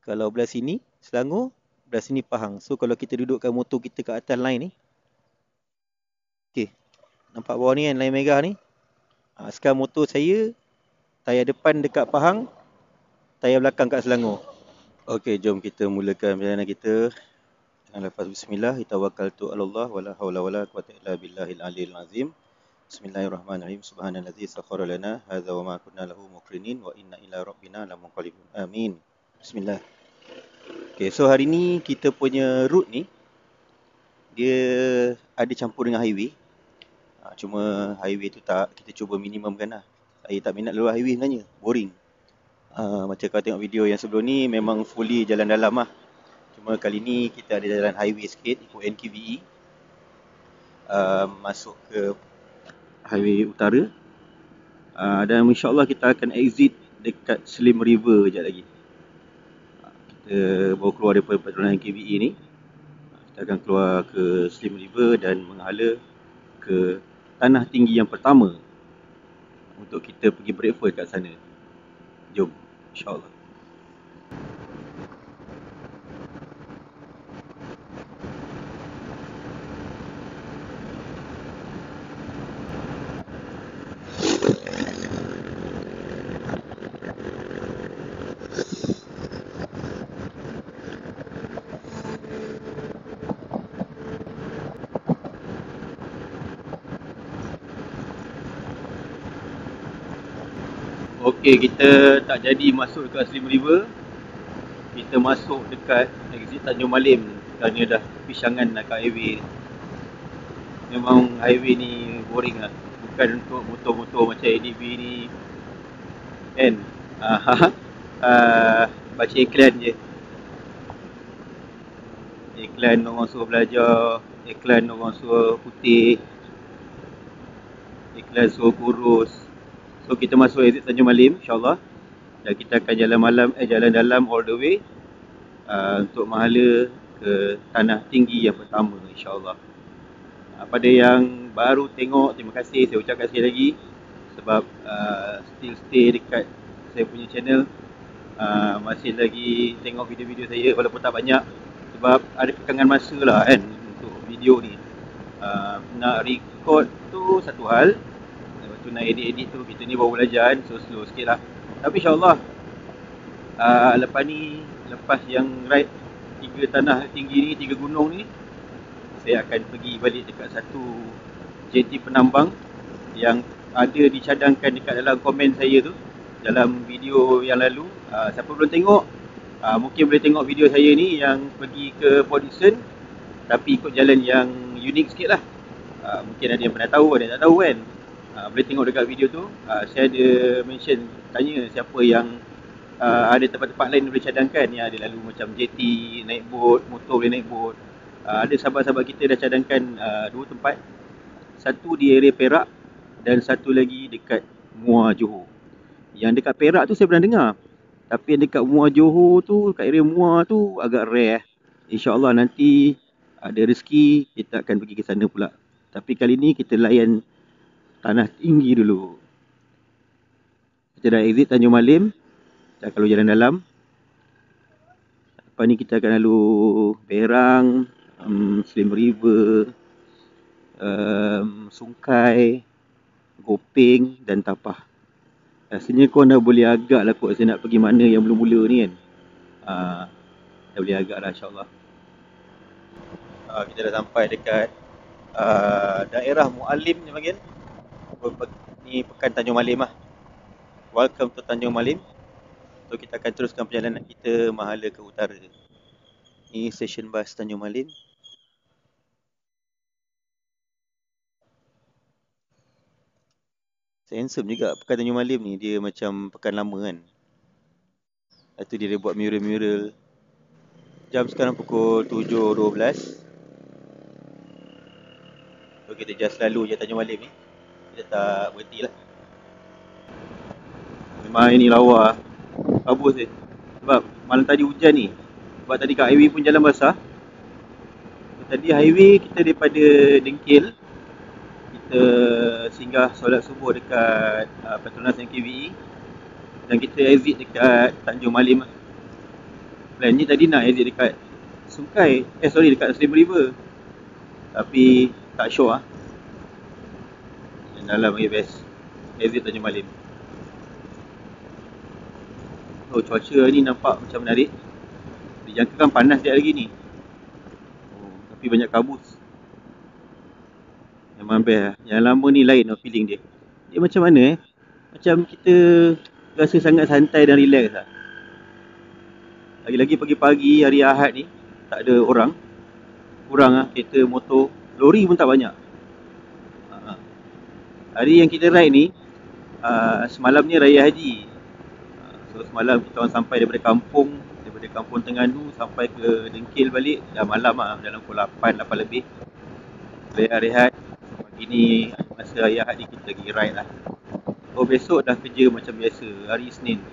Kalau belah sini Selangor, belah sini Pahang. So kalau kita dudukkan motor kita kat atas line ni, okey, nampak bawah ni kan line merah ni. Sekarang motor saya tayar depan dekat Pahang, tayar belakang kat Selangor. Okey, jom kita mulakan perjalanan kita. Dengan lafaz bismillah, tawakkaltu 'alallah wala haula wala quwwata illa billahil aliyil azim. Bismillahirrahmanirrahim. Subhanallazi sakhkhara lana hadza wa ma kunna lahu muqrinin wa inna ila rabbina lamunqalibun. Amin. Bismillah. Okay, so hari ni kita punya route ni dia ada campur dengan highway. Cuma highway tu tak, kita cuba minimumkan lah. Saya tak minat lewat highway sebenarnya, boring. Macam kau tengok video yang sebelum ni memang fully jalan dalam lah. Cuma kali ni kita ada jalan highway sikit, ikut NQVE. Masuk ke highway utara. Dan insyaAllah kita akan exit dekat Slim River sekejap lagi. Kita baru keluar daripada patronan NQVE ni. Kita akan keluar ke Slim River dan menghala ke tanah tinggi yang pertama untuk kita pergi breakfast kat sana. Jom, insyaAllah. Okey, kita tak jadi masuk dekat Slim River. Kita masuk dekat exit Tanjung Malim kerana dah pishangan nak kat highway. Memang highway ni boring lah. Bukan untuk motor-motor macam ADV ni kan. Baca iklan je. Iklan orang suruh belajar, iklan orang suruh putih, iklan suruh kurus. So kita masuk exit Tanjung Malim insyaAllah. Dan kita akan jalan dalam all the way untuk menghala ke tanah tinggi yang pertama insyaAllah. Pada yang baru tengok, terima kasih, saya ucapkan sekali lagi. Sebab still stay dekat saya punya channel, masih lagi tengok video-video saya walaupun tak banyak. Sebab ada kekangan masa lah kan untuk video ni. Nak record tu satu hal, lepas tu nak edit-edit tu kita ni baru belajar kan, so slow sikit lah. Tapi insyaAllah lepas yang ride 3 tanah tinggi ni, 3 gunung ni, saya akan pergi balik dekat satu jeti penambang yang ada dicadangkan dekat dalam komen saya tu, dalam video yang lalu. Siapa belum tengok, mungkin boleh tengok video saya ni yang pergi ke Port Dickson, tapi ikut jalan yang unik sikit lah. Mungkin ada yang pernah tahu, ada yang tak tahu kan. Boleh tengok dekat video tu. Saya ada mention, tanya siapa yang ada tempat-tempat lain boleh cadangkan, yang ada lalu macam jeti, naik bot, motor boleh naik bot. Ada sahabat-sahabat kita dah cadangkan 2 tempat. Satu di area Perak dan satu lagi dekat Muar Johor. Yang dekat Perak tu saya pernah dengar, tapi yang dekat Muar Johor tu, kat area Muar tu agak rare. InsyaAllah nanti ada rezeki kita akan pergi ke sana pula. Tapi kali ni kita layan tanah tinggi dulu. Kita dah exit Tanjung Malim, kita akan lalu jalan dalam. Lepas ni kita akan lalu Berang, Slim River, Sungkai, Gopeng dan Tapah. Rasanya korang dah boleh agak lah kot saya nak pergi mana yang mula-mula ni kan. Dah boleh agak lah insyaAllah. Kita dah sampai dekat daerah Mualim ni panggil. Ni Pekan Tanjung Malim lah. Welcome to Tanjung Malim. So kita akan teruskan perjalanan kita menghala ke utara. Ni stesen bas Tanjung Malim. Handsome juga Pekan Tanjung Malim ni. Dia macam pekan lama kan. Lepas tu dia buat mural-mural. Jam sekarang pukul 7.12. So kita just lalu je Tanjung Malim ni. Kita tak berhenti lah. Memang ini lawa, bagus je. Sebab malam tadi hujan ni. Sebab tadi kat highway pun jalan basah. Tadi highway kita daripada Dengkil, kita singgah solat subuh dekat Petronas NQVE, dan kita exit dekat Tanjung Malim. Plan ni tadi nak exit dekat Sungai, dekat Slim River. Tapi tak sure lah. Yang dalam lagi best. Exit Tanjung Malim. Oh, cuaca ni nampak macam menarik. Dijangkakan panas sekejap lagi ni. Oh, tapi banyak kabut. Memang best lah. Yang lama ni lain lah feeling dia. Dia macam mana macam kita rasa sangat santai dan relax lah. Lagi-lagi pagi-pagi hari Ahad ni tak ada orang. Kurang lah kereta, motor. Lori pun tak banyak. Hari yang kita ride ni semalamnya Raya Haji. So semalam kita orang sampai daripada kampung Terengganu sampai ke Dengkil balik dah malam lah, dalam pukul 8 lebih. Rehat-rehat. Pagi ni masa Raya Ahad ni kita lagi ride lah. Oh, besok dah kerja macam biasa, hari Isnin.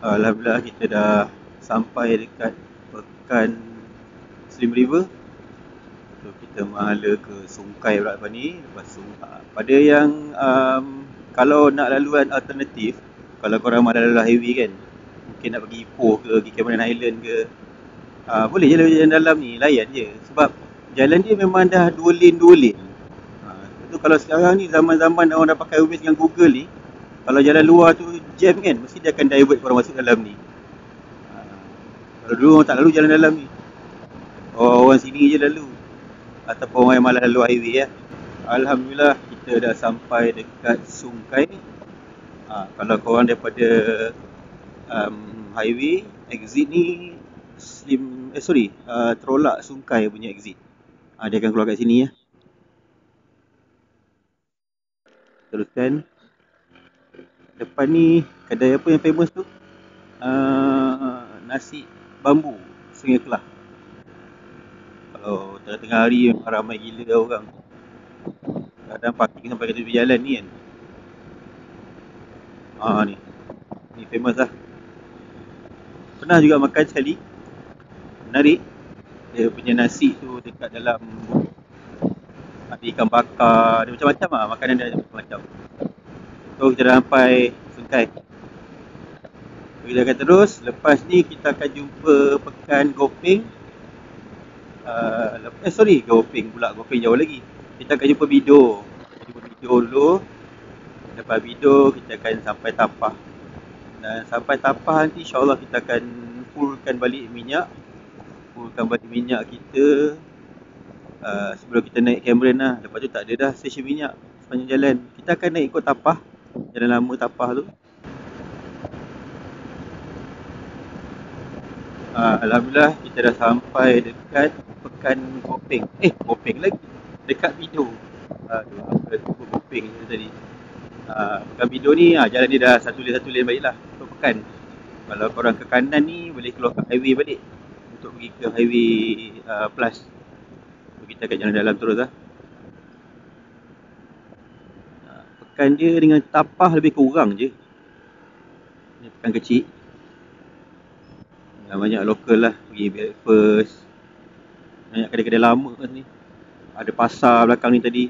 Alhamdulillah kita dah sampai dekat Pekan Slim River. So kita menghala ke Sungkai pula lepas ni. Lepas tu pada yang kalau nak laluan alternatif, kalau korang ada laluan highway kan, mungkin nak pergi Ipoh ke, pergi Cameron Highland ke, boleh je jalan dalam ni, layan je. Sebab jalan dia memang dah 2 lane. Tu kalau sekarang ni zaman-zaman orang dah pakai Waze dengan Google ni, kalau jalan luar tu jam kan, mesti dia akan divert korang masuk dalam ni. Kalau dulu orang tak lalu jalan dalam ni, orang sini je lalu, ataupun orang yang malas lalu highway ya. Alhamdulillah kita dah sampai dekat Sungkai. Kalau korang daripada highway, exit ni Terolak Sungkai punya exit. Dia akan keluar kat sini ya. Teruskan. Depan ni kedai apa yang famous tu? Nasi bambu Sungai Kelah. Kalau tengah-tengah hari memang ramai gila orang. Kadang parking sampai ke tepi jalan ni kan. Ni famous lah. Pernah juga makan sekali. Menarik. Dia punya nasi tu dekat dalam ada ikan bakar, dia macam-macam lah, makanan dia macam-macam. So kita dah sampai Sungkai. Kita akan terus. Lepas ni kita akan jumpa Pekan Gopeng. Gopeng pula. Gopeng jauh lagi. Kita akan jumpa Bido. Dulu. Lepas Bido kita akan sampai Tapah. Dan sampai Tapah nanti insyaAllah kita akan fullkan balik minyak kita. Sebelum kita naik Cameron lah. Lepas tu tak ada dah stesen minyak sepanjang jalan. Kita akan naik ikut Tapah, jalan lama Tapah tu. Alhamdulillah kita dah sampai dekat Pekan Gopeng. Gopeng lagi, dekat Bido. Apa tu Gopeng tadi. Pekan Bido ni jalan dia dah satu lane balik lah untuk Pekan. Kalau korang ke kanan ni boleh keluar ke highway balik untuk pergi ke highway plus. Kita akan jalan dalam terus lah. Pekan dia dengan Tapah lebih kurang je. Ini pekan kecil. Banyak lokal lah, pergi breakfast. Banyak kedai-kedai lama kat sini. Ada pasar belakang ni tadi.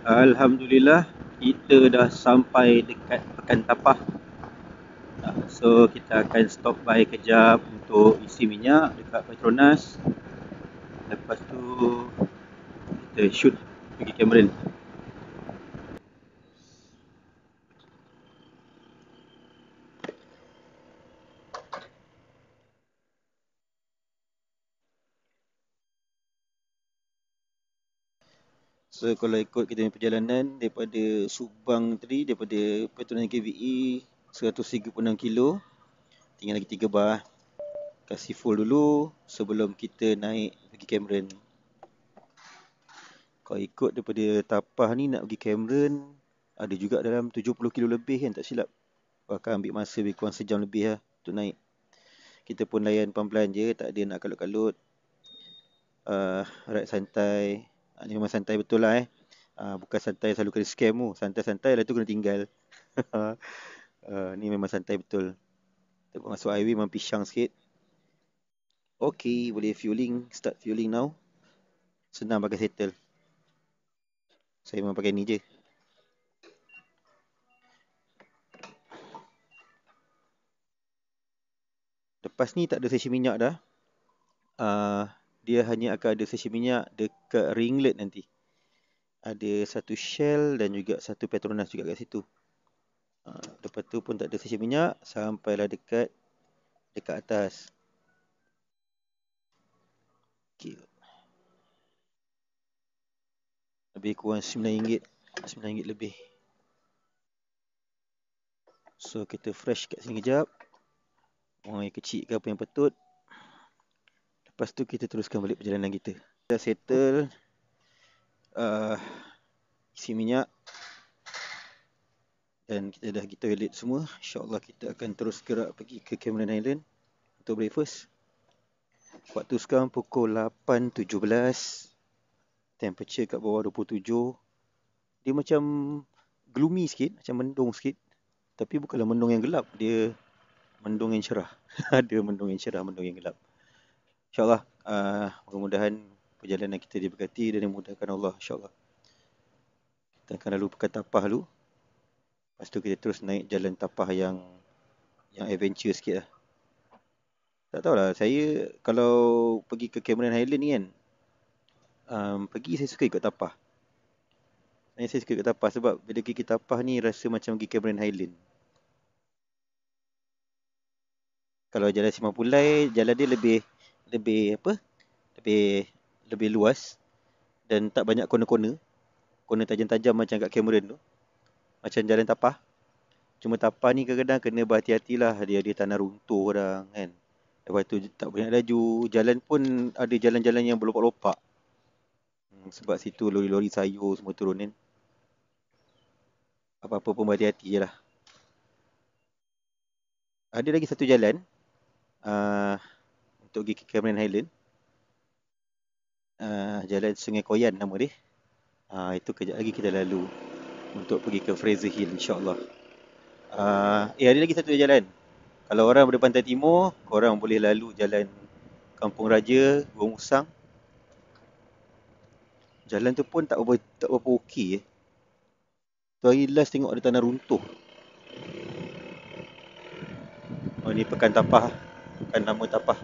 Alhamdulillah kita dah sampai dekat Pekan Tapah. So kita akan stop by kejap untuk isi minyak dekat Petronas. Lepas tu kita shoot pergi Cameron. So kalau ikut kita punya perjalanan daripada Subang tadi, daripada Petronas KVE 136 kilo, tinggal lagi 3 bar. Kasih full dulu sebelum kita naik pergi Cameron. Kalau ikut daripada Tapah ni nak pergi Cameron, ada juga dalam 70 kilo lebih kan, tak silap. Akan ambil masa lebih kurang sejam lebih lah untuk naik. Kita pun layan pelan-pelan je, tak ada nak kalut-kalut. Ride santai. Ni memang santai betul lah bukan santai selalu kena scam tu. Santai-santai lah tu kena tinggal. Ni memang santai betul. Kita masuk highway memang pisang sikit. Okay, boleh fueling. Start fueling now. Senang pakai settle. Saya memang pakai ni je. Lepas ni tak ada stesen minyak dah. Dia hanya akan ada stesen minyak dekat Ringlet nanti. Ada satu Shell dan juga satu Petronas juga kat situ. Lepas tu pun tak ada stesen minyak sampailah dekat atas. Okay. Lebih kurang RM9. RM9 lebih. So kita fresh kat sini kejap. Buang air kecil ke apa yang patut. Lepas tu kita teruskan balik perjalanan kita. Kita settle isi minyak. Dan kita dah pergi toilet semua. InsyaAllah kita akan terus gerak pergi ke Cameron Highland untuk breakfast. Waktu sekarang pukul 8.17. Temperature kat bawah 27. Dia macam gloomy sikit, macam mendung sikit. Tapi bukanlah mendung yang gelap, dia mendung yang cerah. Ada mendung yang cerah, mendung yang gelap. InsyaAllah, mudah-mudahan perjalanan kita diberkati dan dimudahkan Allah, insyaAllah. Kita akan lalu pekan Tapah dulu. Lepas tu kita terus naik jalan Tapah yang adventure sikit lah. Tak tahulah, saya kalau pergi ke Cameron Highland ni kan, saya suka ikut Tapah. Saya suka ikut Tapah sebab bila pergi Tapah ni rasa macam pergi Cameron Highland. Kalau jalan Simapulai, jalan dia lebih luas dan tak banyak corner-corner. Corner tajam-tajam macam kat Cameron tu. Macam jalan Tapah. Cuma Tapah ni kadang-kadang kena berhati-hatilah, dia tanah runtuh dah kan. Lepas tu tak boleh nak laju. Jalan pun ada jalan-jalan yang berlopak-lopak. Sebab situ lori-lori sayur semua turun kan. Apa-apa pun berhati-hati je lah. Ada lagi satu jalan untuk pergi ke Cameron Highland. Jalan Sungai Koyan nama dia. Itu kejap lagi kita lalu untuk pergi ke Fraser Hill insyaAllah. Ada lagi satu jalan. Kalau orang dari Pantai Timur, korang boleh lalu jalan Kampung Raja, Gua Musang. Jalan tu pun tak berapa okey. Tu hari last tengok ada tanah runtuh. Oh, ni Pekan Tapah. Pekan nama Tapah.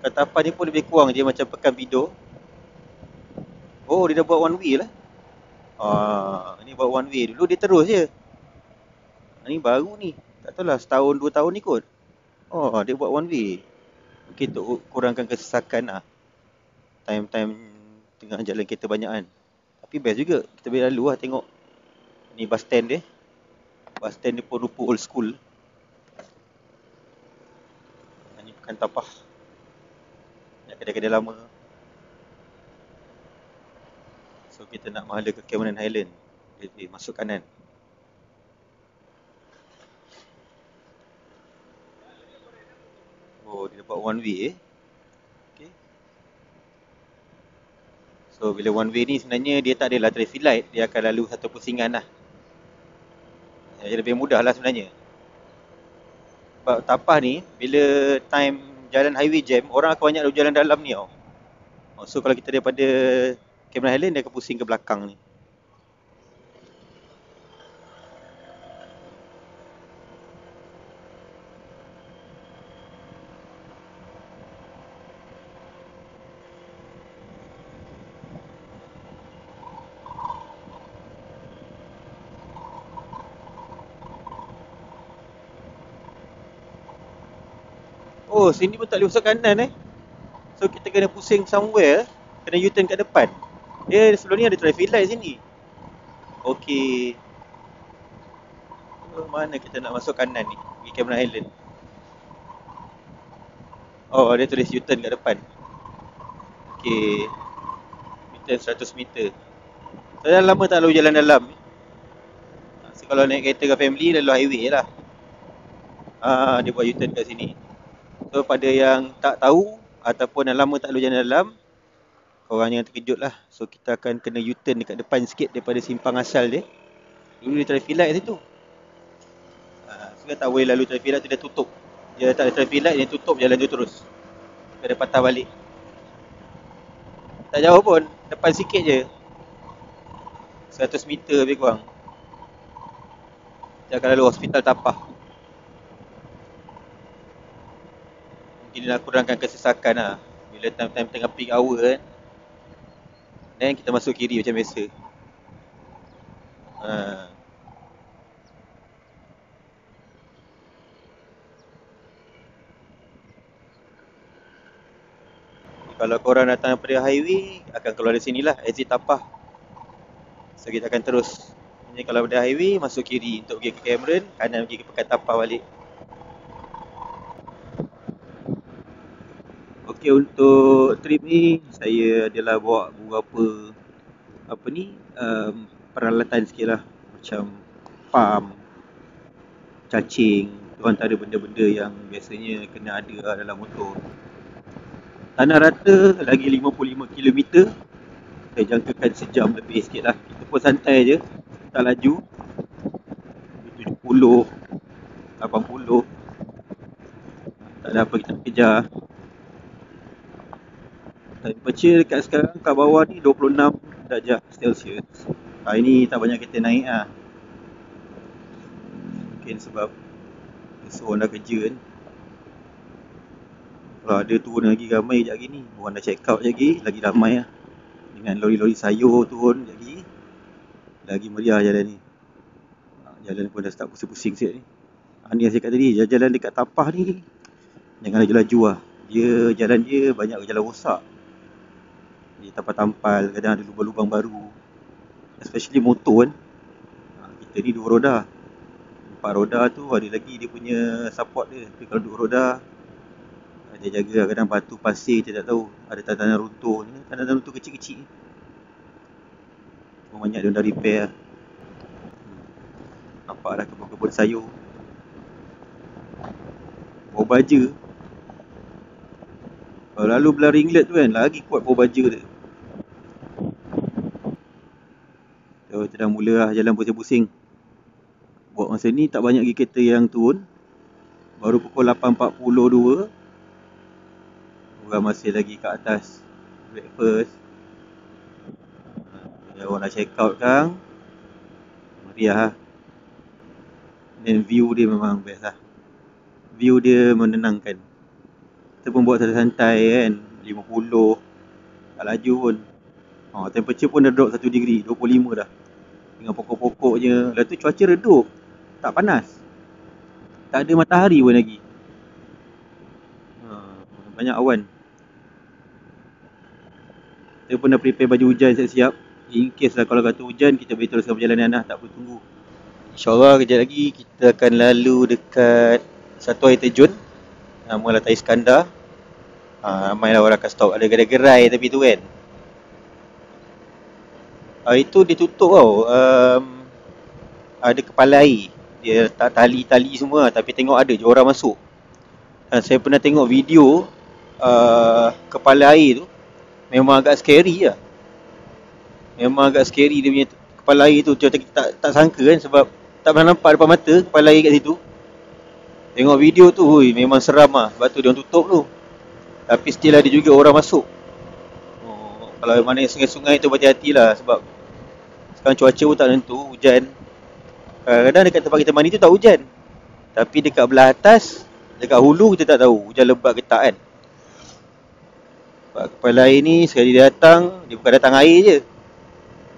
Pekan Tapah ni pun lebih kurang je macam Pekan Bido. Oh, dia dah buat one way lah. Ni buat one way. Dulu dia terus je. Ni baru ni. Tak tahulah setahun 2 tahun ni kot. Dia buat one way. Mungkin untuk kurangkan kesesakan lah. Time-time tengah jalan kereta banyak kan. Tapi best juga. Kita boleh lalu lah tengok. Ni bus stand dia. Bus stand dia pun rupa old school. Ni Pekan Tapah. Banyak kedai-kedai lama. So kita nak mahala ke Cameron Highland. Dia masuk kanan. Dia dapat one way Okay. So bila one way ni sebenarnya dia tak adalah traffic light. Dia akan lalu satu pusingan lah. Jadi lebih mudah lah sebenarnya. Sebab Tapah ni bila time jalan highway jam, orang akan banyak lalu jalan dalam ni tau. So kalau kita daripada Cameron Highland, dia akan pusing ke belakang ni. Sini pun tak boleh masuk kanan So kita kena pusing somewhere. Kena U-turn kat depan. Dia sebelum ni ada traffic light sini. Okay. Mana kita nak masuk kanan ni? Pergi Cameron Highland. Dia tulis U-turn kat depan. Okay. U-turn 100 meter. So dah lama tak lalu jalan dalam. So kalau naik kereta ke family, lalu highway lah. Dia buat U-turn kat sini. So pada yang tak tahu ataupun yang lama tak lalu jalan dalam, korang jangan terkejut lah. So kita akan kena U-turn dekat depan sikit daripada simpang asal dia. Dulu dia traffic light situ. So tak boleh lalu traffic light tu, dia tutup. Dia tak ada traffic light, dia tutup jalan tu terus. Kena patah balik. Tak jauh pun, depan sikit je. 100 meter lebih kurang. Dia akan lalu hospital Tapah. Ini nak kurangkan kesesakan lah. Bila time-time tengah peak hour kan, then kita masuk kiri macam biasa. Kalau korang datang daripada highway, akan keluar dari sini lah, exit Tapah. So kita akan terus. Jadi kalau daripada highway, masuk kiri untuk pergi ke Cameron, kanan pergi ke Pekan Tapah balik. Okey, untuk trip ni saya adalah bawa beberapa peralatan sikit lah. Macam pump, cacing, tu antara benda-benda yang biasanya kena ada dalam motor. Tanah rata lagi 55 km. Saya jangkakan sejam lebih sikit lah. Kita pun santai je, tak laju. 70, 80. Tak ada apa kita kejar. Temperature dekat sekarang kat bawah ni 26 darjah Celsius. Hari ni tak banyak kita naik lah. Mungkin sebab esok orang dah kerja kan. Kalau ada turun lagi ramai sekejap lagi ni. Orang dah check out lagi ramai lah. Dengan lori-lori sayur turun lagi meriah jalan ni. Jalan pun dah start pusing-pusing sikit ni. Ni yang saya cakap tadi, jalan dekat Tapah ni jangan laju-laju lah. Jalan dia banyak jalan rosak. Dia tampal-tampal, kadang ada lubang-lubang baru. Especially motor kan. Kita ni 2 roda. 4 roda tu ada lagi dia punya support dia. Tapi kalau 2 roda, dia jaga kadang batu pasir kita tak tahu. Ada tanah runtuh ni, tanah runtuh kecil-kecil. Banyak dia dah repair lah. Nampak dah kebun-kebun sayur. Bau baja. Kalau lalu belah ringlet tu kan, lagi kuat bau baja tu. So, kita dah mula lah jalan pusing-pusing. Buat masa ni tak banyak lagi kereta yang turun. Baru pukul 8.42. Orang masih lagi kat atas breakfast. Orang dah check out kan. Meriah lah. Dan view dia memang best lah. View dia menenangkan. Kita pun buat santai kan, 50. Tak laju pun. Temperature pun dah drop 1 degree, 25 dah. Dengan pokok-pokoknya. Lepas tu cuaca redup. Tak panas. Tak ada matahari pun lagi. Banyak awan. Kita pun dah prepare baju hujan siap-siap. In case lah kalau kata hujan, kita boleh teruskan perjalanan lah. Tak perlu tunggu. InsyaAllah kejap lagi kita akan lalu dekat satu air terjun. Nama Latai Iskandar. Ramai lah orang akan stop. Ada gerai-gerai tapi tu kan. Itu ditutup tau. Ada kepala air. Dia tak tali-tali semua. Tapi tengok ada je orang masuk. Saya pernah tengok video kepala air tu. Memang agak scary lah. Memang agak scary dia punya kepala air tu. Kita tak sangka kan. Sebab tak pernah nampak depan mata kepala air kat situ. Tengok video tu, memang seram lah. Sebab tu dia orang tutup tu. Tapi still ada juga orang masuk. Kalau mana sungai-sungai tu berhati-hati lah. Sebab sekarang cuaca pun tak nentu, hujan. Kadang-kadang dekat tempat kita mandi tu tak hujan. Tapi dekat belah atas, dekat hulu kita tak tahu hujan lebat ke tak kan. Sebab kepala air ni sekali dia datang, dia bukan datang air je.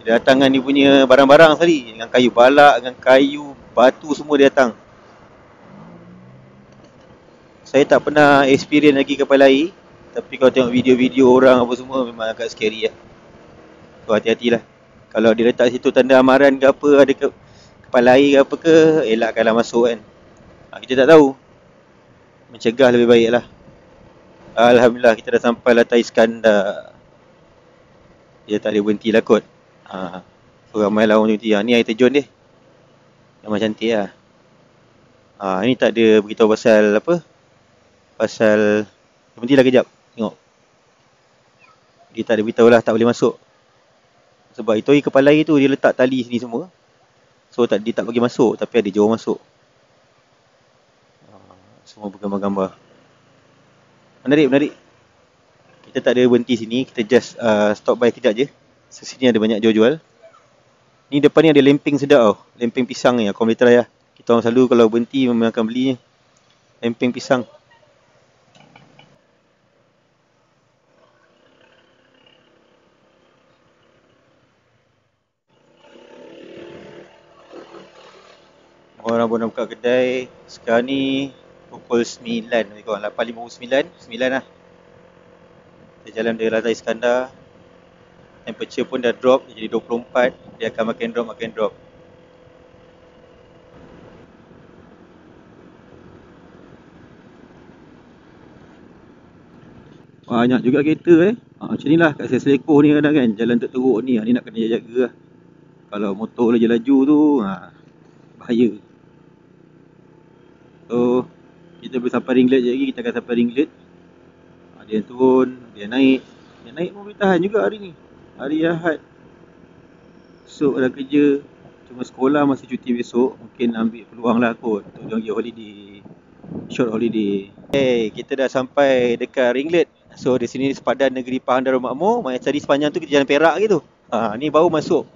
Dia datang dengan dia punya barang-barang sekali. Dengan kayu balak, dengan kayu, batu semua dia datang. Saya tak pernah experience lagi kepala air. Tapi kalau tengok video-video orang apa semua, memang agak scary lah. So hati-hatilah. Kalau dia letak situ tanda amaran ke apa, ada kepala air ke apa ke, elakkanlah masuk kan. Kita tak tahu. Mencegah lebih baik lah. Alhamdulillah kita dah sampai Latai Iskandar. Dia tak ada berhenti lah kot. So ramai lah orang berhenti. Ni air terjun dia. Memang cantik lah. Ni tak ada beritahu pasal apa. Pasal berhentilah kejap. Tengok. Dia tak ada beritahu lah, tak boleh masuk. Sebab itu kepala air tu dia letak tali sini semua. So dia tak bagi masuk. Tapi ada je orang masuk. Semua bergambar-gambar. Menarik. Kita tak ada berhenti sini. Kita just stop by kejap je. So sini ada banyak jual-jual. Ni depan ni ada lemping sedap tau. Lemping pisang ni. Kau boleh try lah. Kita orang selalu kalau berhenti memang akan beli ni. Lemping pisang. Orang pun nak buka kedai. Sekarang ni pukul 9 lebih kurang, 8.59, 9 lah. Kita jalan dari Lantai Iskandar. Temperature pun dah drop jadi 24. Dia akan makin drop. Banyak juga kereta macam ni lah kat Selekoh ni kadang kan, jalan teruk ni, ni nak kena jaga lah. Kalau motor laju tu bahaya. So kita boleh sampai Ringlet je lagi, kita akan sampai Ringlet. Dia turun, dia naik pun boleh tahan juga hari ni, hari Ahad. Esok ada kerja, cuma sekolah masih cuti besok. Mungkin ambil peluang lah kot untuk pergi holiday, short holiday. Kita dah sampai dekat Ringlet. So di sini sepadan negeri Pahang Darul Makmur. Tadi sepanjang tu kita jalan Perak gitu. Ni baru masuk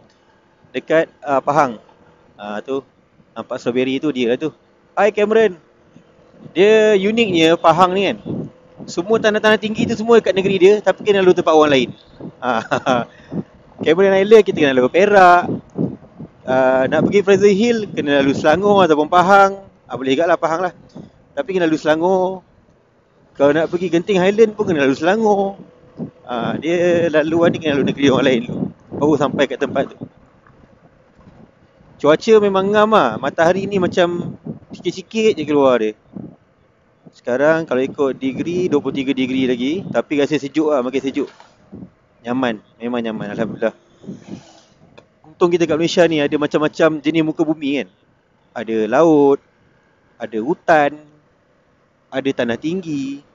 dekat Pahang. Tu nampak strawberry tu dia lah tu. Hai Cameron. Dia uniknya Pahang ni kan, semua tanah-tanah tinggi tu semua dekat negeri dia, tapi kena lalu tempat orang lain. Cameron Island kita kena lalu Perak. Nak pergi Fraser Hill kena lalu Selangor ataupun Pahang. Boleh juga lah Pahang lah, tapi kena lalu Selangor. Kalau nak pergi Genting Highland pun kena lalu Selangor. Dia laluan ni kena lalu negeri orang lain dulu, baru sampai kat tempat tu. Cuaca memang ngam lah. Matahari ni macam sikit-sikit je keluar dia. Sekarang kalau ikut degree, 23 degree lagi. Tapi rasa sejuk lah, makin sejuk. Nyaman, memang nyaman, Alhamdulillah. Untung kita kat Malaysia ni ada macam-macam jenis muka bumi kan. Ada laut, ada hutan, ada tanah tinggi.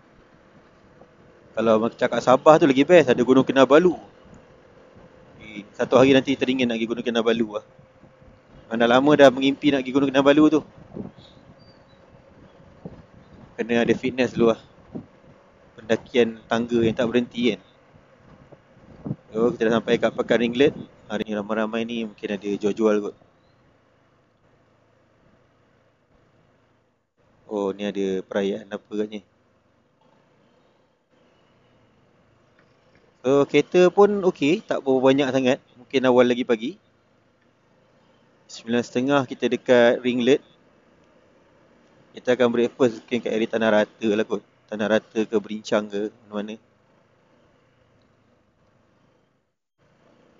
Kalau cakap Sabah tu lagi best, ada Gunung Kinabalu. Satu hari nanti teringin nak pergi Gunung Kinabalu lah. Mana lama dah mengimpi nak pergi Gunung Kinabalu tu. Kena ada fitness dulu lah. Pendakian tangga yang tak berhenti kan. So kita dah sampai kat Pekan Ringlet. Hari ni ramai-ramai ni mungkin ada jual-jual kot. Oh ni ada perayaan apa katnya. So kereta pun okey, tak berapa banyak sangat. Mungkin awal lagi pagi. 9.30 kita dekat Ringlet. Kita akan breakfast mungkin kat area Tanah Rata lah kot. Tanah Rata ke Berincang ke mana-mana.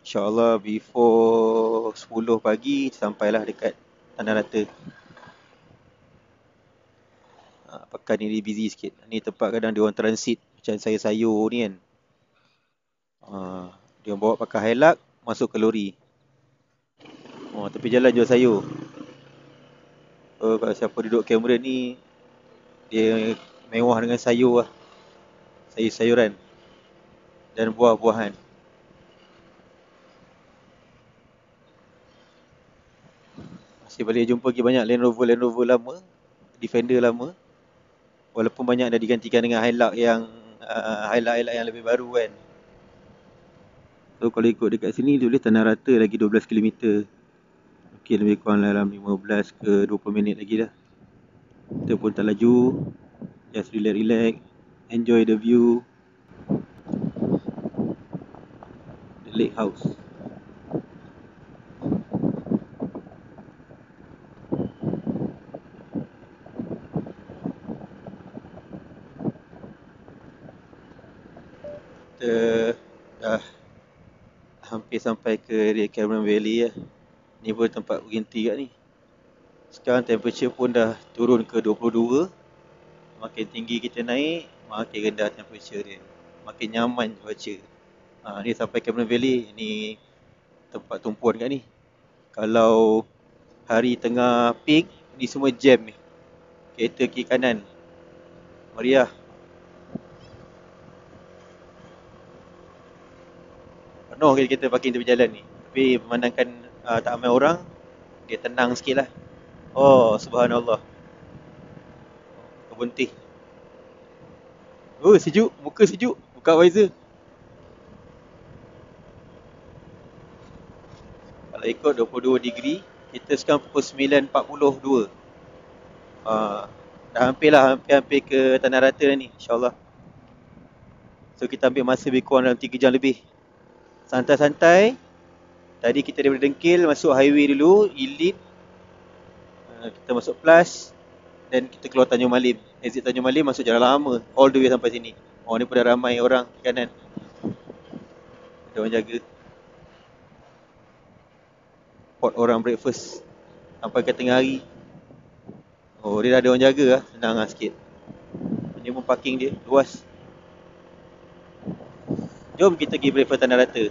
InsyaAllah before 10 pagi sampailah dekat Tanah Rata. Pekan ni busy sikit. Ni tempat kadang dia orang transit macam sayur-sayur ni kan. Dia bawa pakai Hilux masuk ke lori. Tepi jalan jual sayur. Kalau siapa duduk Cameron ni, dia mewah dengan sayur lah. Sayur-sayuran dan buah-buahan. Masih boleh jumpa lagi banyak Land Rover lama, Defender lama. Walaupun banyak dah digantikan dengan Hilux yang Hilux yang lebih baru kan. So kalau ikut dekat sini tulis Tanah Rata lagi 12 km. Mungkin lebih kurang dalam 15 ke 20 minit lagi dah. Kita pun tak laju. Just relax. Enjoy the view. The lake house. Kita dah hampir sampai ke Cameron Valley lah. Ni pun tempat berhenti kat ni. Sekarang temperature pun dah turun ke 22. Makin tinggi kita naik, makin rendah temperature dia. Makin nyaman cuaca. Ni sampai Cameron Valley. Ni tempat tumpuan kat ni. Kalau hari tengah peak, ni semua jam ni. Kereta kiri kanan meriah. Penuh kereta parking tepi jalan ni. Tapi memandangkan tak ramai orang, dia tenang sikit lah. Oh subhanallah. Kebun teh. Oh sejuk, muka sejuk. Buka visor. Kalau ikut 22 degree, kita sekarang pukul 9.42. Dah hampir ke Tanah Rata ni, insyaAllah. So kita ambil masa lebih kurang dalam 3 jam lebih. Santai-santai. Tadi kita daripada Dengkil masuk highway dulu, Elite. Kita masuk Plus dan kita keluar Tanjung Malim. Exit Tanjung Malim masuk Jalan Lama all the way sampai sini. Oh, ni pun dah ramai orang kanan. Ada orang jaga. Pot orang breakfast sampai ke tengah hari. Oh, dia dah ada orang jaga lah. Senang lah sikit. Dia pun parking dia luas. Jom kita pergi breakfast Tanah Rata.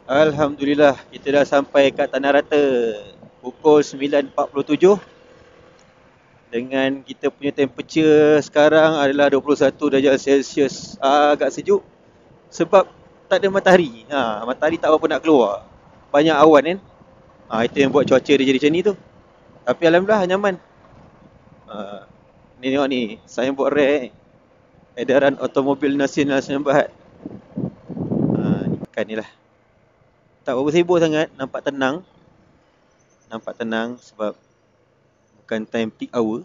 Alhamdulillah, kita dah sampai kat Tanah Rata. Pukul 9.47. Dengan kita punya temperature sekarang adalah 21 darjah Celsius. Agak sejuk. Sebab tak ada matahari. Matahari tak apa nak keluar. Banyak awan kan. Itu yang buat cuaca dia jadi macam ni tu. Tapi alhamdulillah nyaman. Ni tengok ni, saya buat rare. Edaran Automobil Nasional Semenanjung Berhad. Ni pekan ni lah. Tak berapa sibuk sangat, nampak tenang. Nampak tenang sebab bukan time peak hour.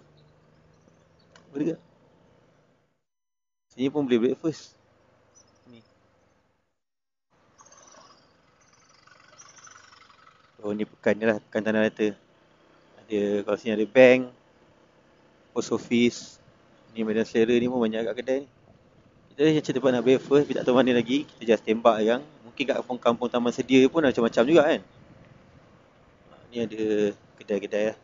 Boleh ke? Sini pun boleh breakfast. Ni. Oh, ni pekan ni lah, pekan Tanah Rata. Ada, kalau sini ada bank, post office. Ni Medan Selera ni pun banyak kat kedai ni. Kita macam tempat nak breakfast, tapi tak tahu mana lagi. Kita just tembak yang. Mungkin kat kampung Taman Sedia pun ada macam-macam juga kan. Ni ada kedai-kedai lah.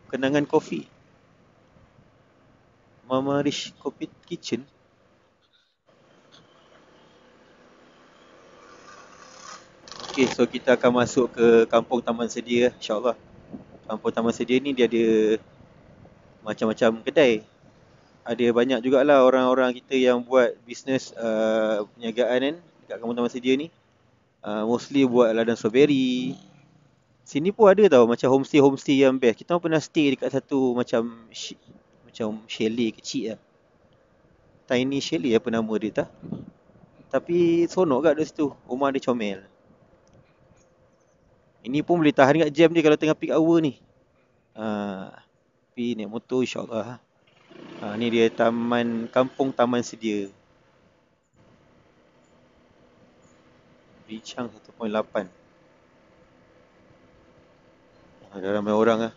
Kenangan kopi. Mama Rish Coffee Kitchen. Okay, so kita akan masuk ke kampung Taman Sedia, insyaAllah. Kampung Taman Sedia ni dia ada macam-macam kedai. Ada banyak jugalah orang-orang kita yang buat bisnes perniagaan kan dekat kampung Taman Sedia ni. Mostly buat ladang strawberry. Sini pun ada tau macam homestay yang best. Kita pernah stay dekat satu macam chalet kecil lah. Tiny chalet apa nama dia tak? Tapi sonok kat situ. Rumah dia comel. Ini pun boleh tahan kat jam dia kalau tengah peak hour ni. Tapi naik motor insyaAllah. Ni dia kampung Taman Sedia. Bincang 1.8. Ada ramai orang lah.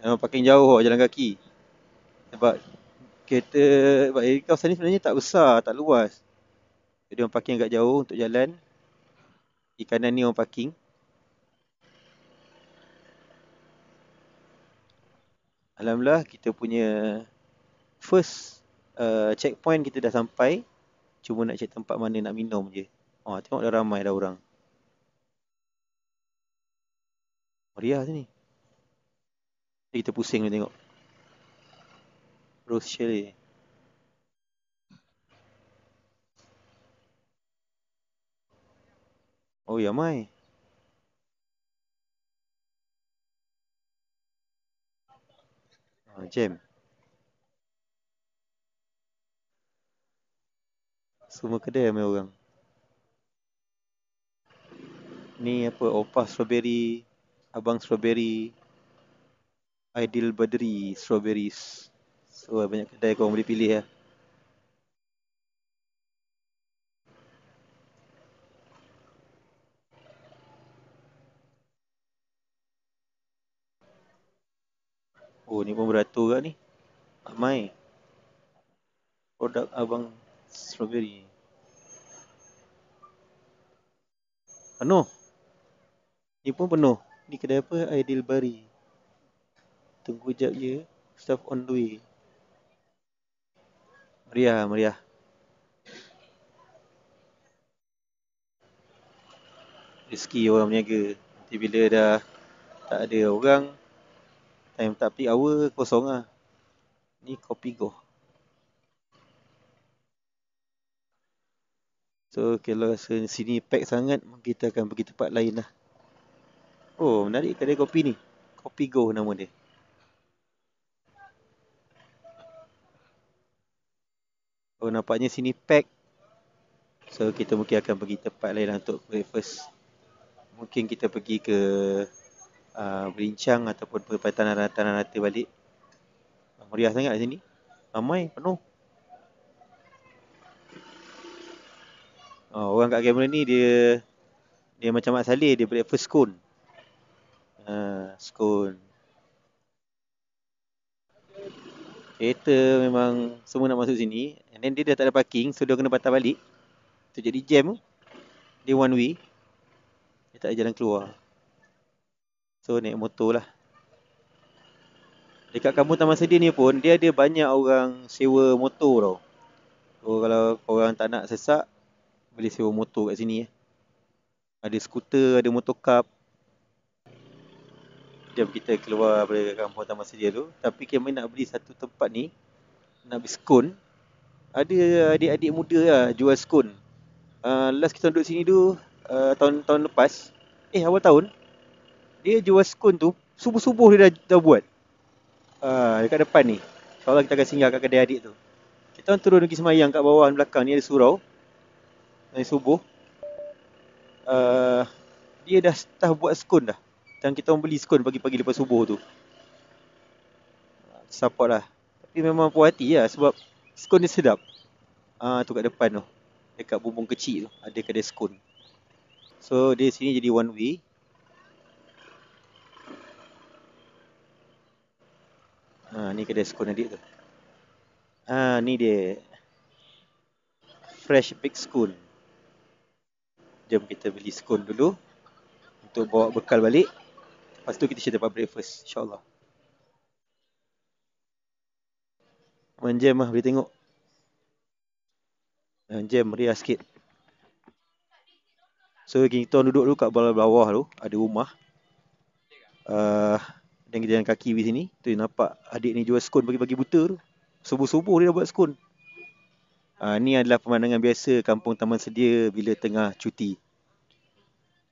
Memang parking jauh jalan kaki. Sebab kawasan ni sebenarnya tak besar, tak luas. Jadi orang parking agak jauh untuk jalan. Di kanan ni orang parking. Alhamdulillah kita punya first checkpoint kita dah sampai. Cuma nak cek tempat mana nak minum je. Tengok dah ramai dah orang. Meriah sini. Kita pusing ni tengok. Rose Chalet. Oh ya mai. Jam. Semua kedai ramai orang. Ni apa? Opah Strawberry, Abang Strawberry, Ideal Badri Strawberries. So banyak kedai korang boleh pilih lah. Oh ni pun beratur kat ni. Ramai. Produk Abang Strawberry. Penuh. Ni pun penuh. Ni kedai apa? Ideal Bari. Tunggu jap je. Staff on the way. Meriah. Rezeki orang berniaga. Nanti bila dah tak ada orang, time tak peak hour, kosong lah. Ni Kopi Go. So kalau sini pack sangat, kita akan pergi tempat lain lah. Oh, menarik kedai kopi ni. Kopi Go nama dia. Oh, nampaknya sini pack. So kita mungkin akan pergi tempat lain lah untuk breakfast. Mungkin kita pergi ke berincang ataupun tanah rata balik. Meriah sangat di sini. Ramai, penuh. Orang kat kamera ni dia macam Mak Saleh, dia breakfast scone. Scone. Kereta memang semua nak masuk sini. And then dia dah tak ada parking, so dia kena patah balik. Tu jadi jam. Dia one way. Dia tak ada jalan keluar. So naik motor lah. Dekat kampung Taman Sedia ni pun, dia ada banyak orang sewa motor tau. So kalau korang tak nak sesak, boleh sewa motor kat sini. Ada skuter, ada motor cup. Jom kita keluar dari kampung Taman Sedia tu. Tapi kami nak beli satu tempat ni, nak beli skon. Ada adik-adik muda lah jual skon. Last kita duduk sini tu, tahun lepas, awal tahun, dia jual skon tu, subuh-subuh dia dah buat. Dekat depan ni. InsyaAllah kita akan singgah kat kedai adik tu. Kita orang turun pergi semayang kat bawah belakang ni ada surau. Dari subuh. Dia dah start buat skon dah. Dan kita orang beli skon pagi-pagi lepas subuh tu. Support lah. Tapi memang puas hati lah sebab skon dia sedap. Tu kat depan tu. Dekat bumbung kecil tu. Ada kedai skon. So dia sini jadi one way. Ni kedai skon adik tu. Ni dia. Fresh baked scone. Jom kita beli skon dulu. Untuk bawa bekal balik. Lepas tu kita dapat breakfast. InsyaAllah. Main jam lah. Boleh tengok. Jam meriah sikit. So kita duduk dulu kat bawah tu. Ada rumah. Dan kita jalan kaki di sini. Tu nampak adik ni jual skon pagi-pagi buta tu. Subuh-subuh dia dah buat skon. Ni adalah pemandangan biasa kampung Taman Sedia bila tengah cuti.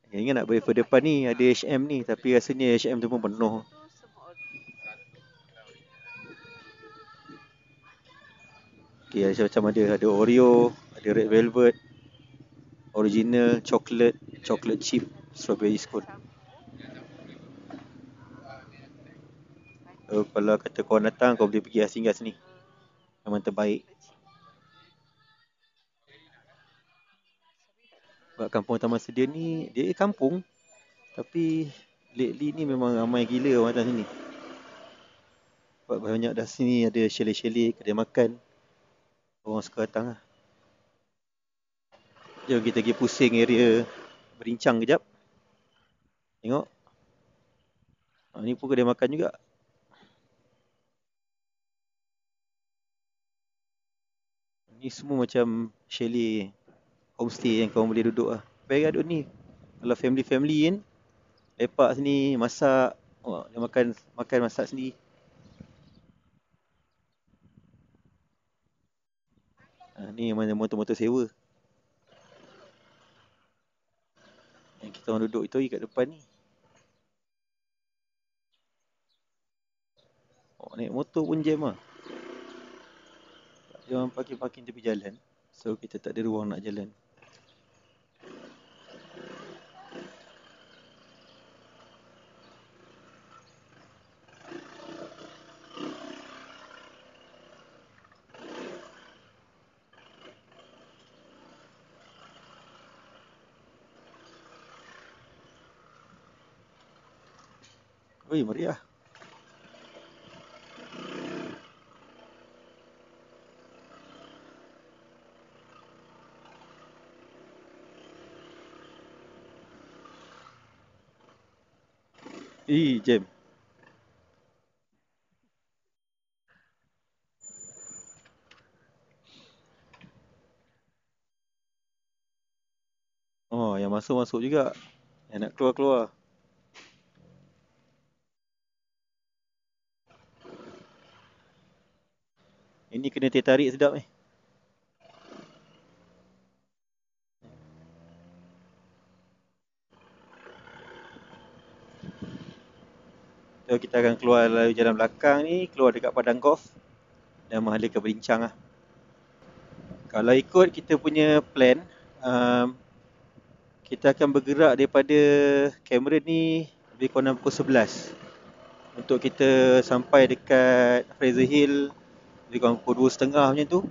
Ingat nak breakfast depan ni ada H&M ni. Tapi rasanya H&M tu pun penuh. Okay, macam ada Oreo, ada Red Velvet, Original, Chocolate Chip, Strawberry Scone. Kalau kata korang datang, kau boleh pergi singgah sini. Memang terbaik. Sebab kampung Taman Sedia ni, dia kampung. Tapi lately ni memang ramai gila orang datang sini. Sebab banyak dah sini ada chalet-chalet, kedai makan. Orang suka datang lah. Jom kita pergi pusing area berincang kejap. Tengok. Ni pun kedai makan juga. Ni semua macam chalet, homestay yang korang boleh duduk lah. Baik lah duduk ni. Kalau family kan, lepak sini, masak. Dia makan masak sendiri. Ni mana motor-motor sewa. Yang kita orang duduk itu kat depan ni. Naik motor pun jam lah. Dia orang parking tepi jalan. So kita tak ada ruang nak jalan. Oi, meriah. Jam. Yang masuk juga. Yang nak keluar. Ini kena tarik sedap ni. So kita akan keluar lalu jalan belakang ni, keluar dekat padang golf dan mahala ke berincang lah. Kalau ikut kita punya plan, kita akan bergerak daripada Cameron ni lebih kurang pukul 11. Untuk kita sampai dekat Fraser Hill lebih kurang pukul 2.30 macam tu.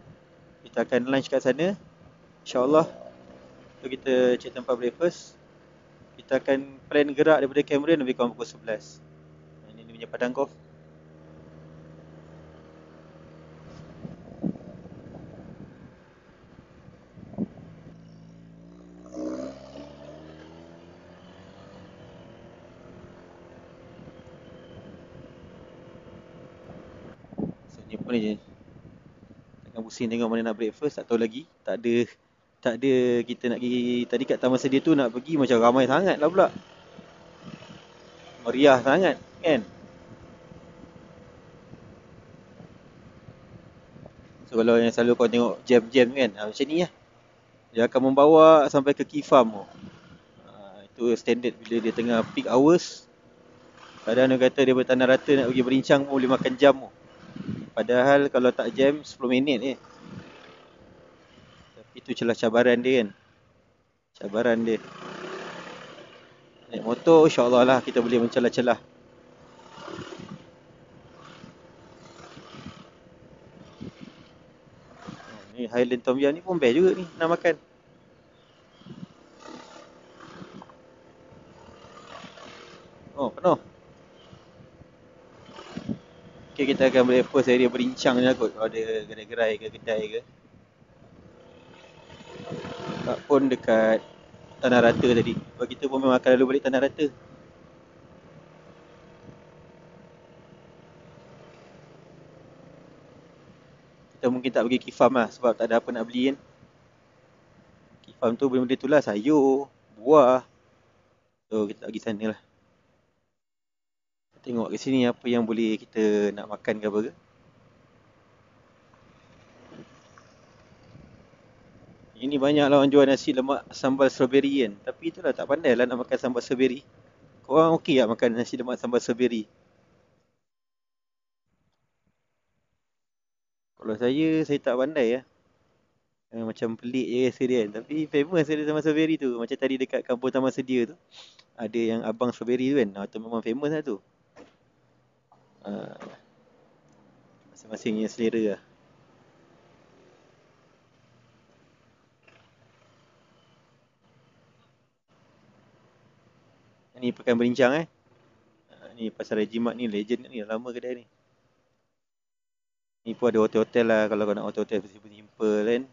Kita akan lunch kat sana, InsyaAllah. So kita cek tempat breakfast. Kita akan plan gerak daripada Cameron lebih kurang pukul 11. Ini dia punya padang golf. So ni pun ni je. Tengah pusing tengok mana nak breakfast, tak tahu lagi. Tak ada kita nak pergi. Tadi kat Taman Sedia tu nak pergi macam ramai sangat lah pula. Meriah sangat kan. So kalau yang selalu kau tengok jam-jam kan, macam ni lah. Dia akan membawa sampai ke Key Farm. Itu standard bila dia tengah peak hours. Kadang dia kata dia bertanah rata nak pergi berincang pun boleh makan jam. Padahal kalau tak jam 10 minit je. Tapi tu celah cabaran dia kan. Cabaran dia. Naik motor insyaAllah lah kita boleh mencelah-celah. Ni Highland Tom Yum ni pun best juga ni nak makan. Oh penuh. Okay, kita akan breakfast area berincang je lah kot. Kalau ada gerai-gerai ke kedai ke. Tak pun dekat Tanah Rata tadi. Sebab kita pun memang akan lalu balik Tanah Rata. Kita mungkin tak pergi Key Farm lah sebab tak ada apa nak beli kan. Key Farm tu benda-benda tu lah, sayur, buah. So kita pergi sana lah. Tengok ke sini apa yang boleh kita nak makan ke apa ke. Ini banyak lah orang jual nasi lemak sambal strawberry kan. Tapi itulah tak pandai lah nak makan sambal strawberry. Korang okey tak makan nasi lemak sambal strawberry? Kalau saya tak pandai lah. Macam pelik je rasa dia kan. Tapi famous dia sambal strawberry tu. Macam tadi dekat kampung Taman Sedia tu. Ada yang abang strawberry tu kan. Itu memang famous lah tu. Masing-masing yang selera lah. Ni Pekan Berincang ni Pasar Regimat ni legend ni. Lama kedai ni. Ni pun ada hotel-hotel lah. Kalau kau nak hotel-hotel simple kan.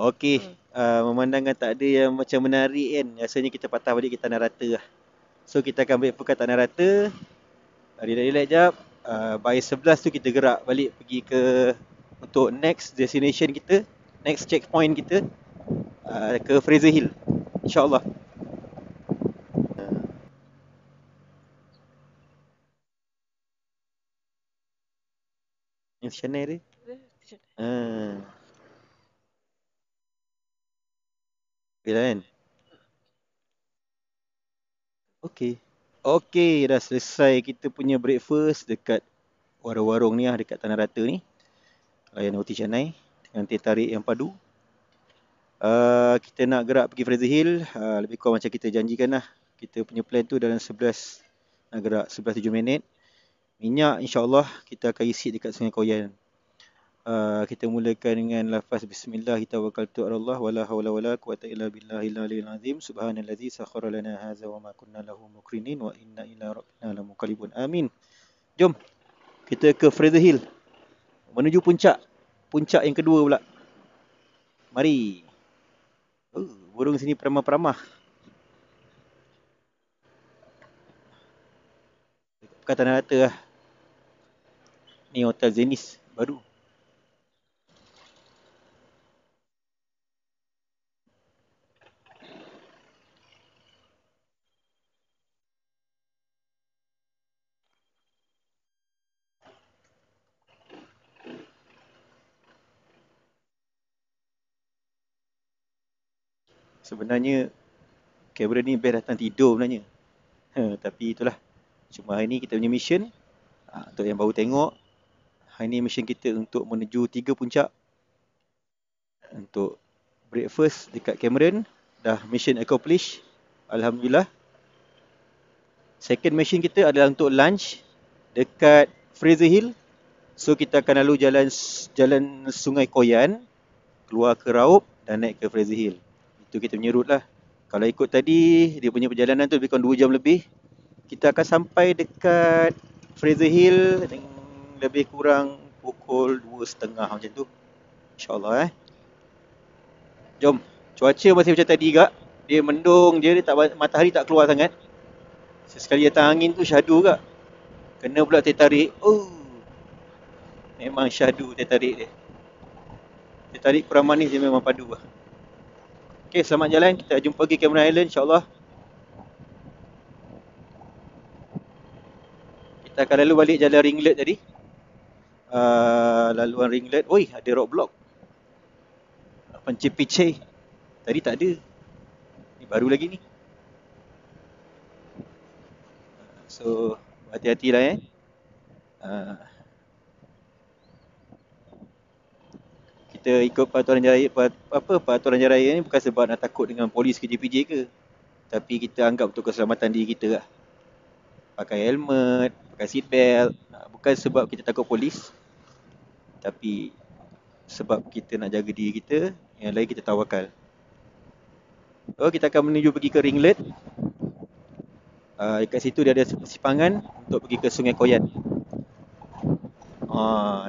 Okey. Memandangkan tak ada yang macam menarik kan. Rasanya kita patah balik ke Tanah Rata lah. So kita akan breakfast kat Tanah Rata. Relax jap. By 11 tu kita gerak balik pergi ke untuk next destination kita, next checkpoint kita, ke Fraser Hill, InsyaAllah. Yang Chanel dia? Bila kan? Okey, dah selesai kita punya breakfast dekat warung-warung ni lah, dekat Tanah Rata ni. Layan Roti Canai dengan teh tarik yang padu. Kita nak gerak pergi Fraser Hill. Lebih kurang macam kita janjikan lah. Kita punya plan tu dalam 11, nak gerak 11.7 minit. Minyak insyaAllah kita akan isi dekat Sungai Koyan. Kita mulakan dengan lafaz Bismillah, kita tawakkaltu ala Allah wala hawla wala quwata illa billahil aliyyil azim. Subhanallazi sakhkhara lana hadza wa ma kunna lahu muqrinin wa inna ila rabbina lamunqalibun. Amin. Jom kita ke Fraser Hill, menuju puncak yang kedua pula. Mari. Burung sini peramah-peramah. Dekat Tanah Rata lah. Ni Hotel Zenis baru. Sebenarnya Cameron ni best datang tidur sebenarnya. Tapi itulah. Cuma hari ni kita punya mission, untuk yang baru tengok, hari ni mission kita untuk menuju 3 puncak. Untuk breakfast dekat Cameron, dah mission accomplished. Alhamdulillah. Second mission kita adalah untuk lunch dekat Fraser Hill. So kita akan lalu jalan Sungai Koyan, keluar ke Raup dan naik ke Fraser Hill. Itu kita punya route lah. Kalau ikut tadi, dia punya perjalanan tu lebih kurang 2 jam lebih. Kita akan sampai dekat Fraser Hill lebih kurang pukul 2.30 macam tu. InsyaAllah Jom. Cuaca masih macam tadi juga. Dia mendung je, matahari tak keluar sangat. Sesekali datang angin tu syahdu juga. Kena pula teh tarik. Memang syahdu teh tarik dia. Teh tarik kurang manis dia memang padu lah. Okay, selamat jalan. Kita jumpa lagi Cameron Island insyaAllah. Kita akan lalu balik jalan Ringlet tadi. Laluan Ringlet. Oi, ada rock block. Pencipicai. Tadi tak ada. Ni baru lagi ni. So, hati-hatilah Kita ikut peraturan jalan raya ni bukan sebab nak takut dengan polis ke JPJ ke. Tapi kita anggap untuk keselamatan diri kita lah. Pakai helmet, pakai seat belt. Bukan sebab kita takut polis. Tapi sebab kita nak jaga diri kita, yang lain kita tawakal. So, kita akan menuju pergi ke Ringlet. Dekat situ dia ada persimpangan untuk pergi ke Sungai Koyan.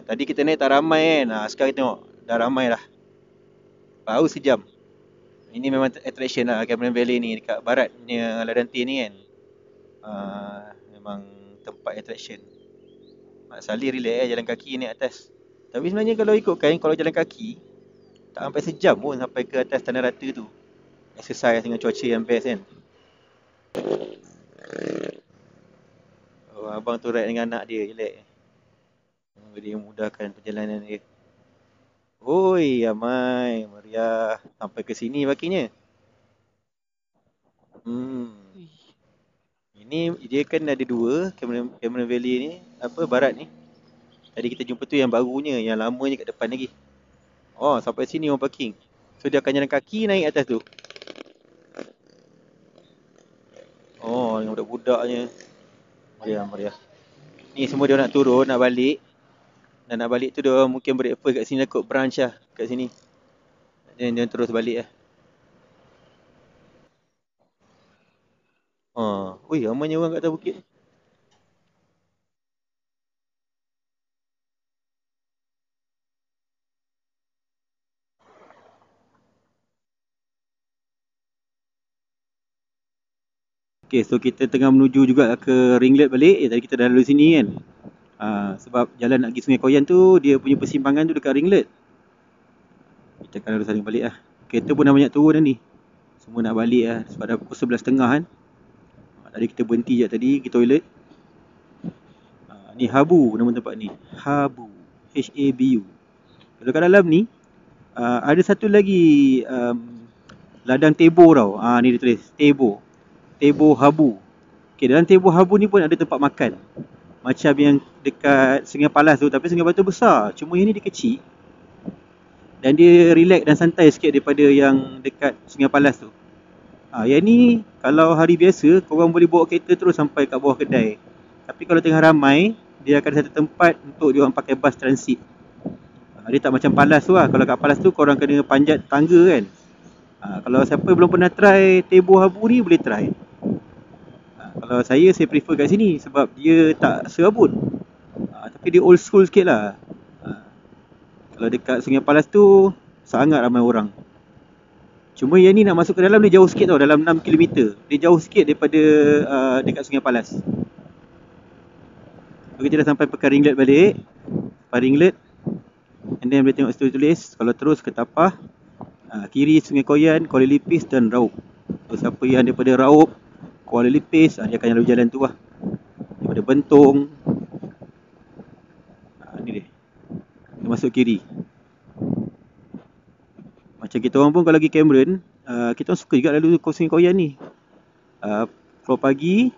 Tadi kita naik tak ramai kan. Sekarang kita tengok dah ramai lah. Baru sejam. Ini memang attraction lah Cameron Valley ni dekat barat punya Ladante ni kan. Memang tempat attraction. Mak Saleh relax jalan kaki naik atas. Tapi sebenarnya kalau ikutkan, kalau jalan kaki tak sampai sejam pun sampai ke atas Tanah Rata tu. Exercise dengan cuaca yang best kan. Abang tu ride dengan anak dia, relax. Dia memudahkan perjalanan dia. Oi, ramai, meriah. Sampai ke sini bakinya. Ini dia kan ada dua Cameron Valley ni, barat ni. Tadi kita jumpa tu yang barunya, yang lamanya kat depan lagi. Sampai sini orang parking. So dia akan jalan kaki naik atas tu. Dengan budak-budaknya. Meriah. Ni semua dia nak turun, nak balik. Dan nak balik tu dia mungkin breakfast kat sini, kot brunch lah kat sini. Dan dia terus balik lah. Ramainya orang kat atas bukit. Okay, so kita tengah menuju juga ke Ringlet balik. Tadi kita dah lalu sini kan. Sebab jalan nak pergi Sungai Koyan tu, dia punya persimpangan tu dekat Ringlet. Kita akan lalu saling balik lah. Kereta pun dah banyak turun dah ni. Semua nak balik lah. Sebab dah pukul 11.30 kan. Tadi kita berhenti je tadi, pergi toilet. Ni Habu nama tempat ni. Habu. H-A-B-U. Kalau kat dalam ni, ada satu lagi ladang Tebo tau. Ni dia tulis. Tebo Habu. Okay, dalam Tebo Habu ni pun ada tempat makan. Macam yang dekat Sungai Palas tu. Tapi Sungai Palas tu besar. Cuma yang ni dia kecil. Dan dia relax dan santai sikit daripada yang dekat Sungai Palas tu. Yang ni kalau hari biasa korang boleh bawa kereta terus sampai kat bawah kedai. Tapi kalau tengah ramai, dia akan ada satu tempat untuk diorang pakai bus transit. Dia tak macam Palas tu lah. Kalau kat Palas tu korang kena panjat tangga kan. Kalau siapa belum pernah try Tebo Habu ni boleh try. Kalau saya prefer kat sini sebab dia tak serabut. Tapi dia old school sikit lah. Kalau dekat Sungai Palas tu sangat ramai orang. Cuma yang ni nak masuk ke dalam dia jauh sikit tau, dalam 6 km. Dia jauh sikit daripada dekat Sungai Palas. So, kita dah sampai Pekan Ringlet balik. Pekan Ringlet. And then boleh tengok situ tulis, kalau terus ke Tapah, kiri Sungai Koyan, Kuala Lipis dan Raup. So siapa yang daripada Raup, Kuala Lipis, dia akan lalu jalan tu lah. Daripada Bentong. Ni dia. Dia masuk kiri. Macam kita orang pun kalau pergi Cameron, kita orang suka juga lalu Sungai Koyan ni. Keluar pagi,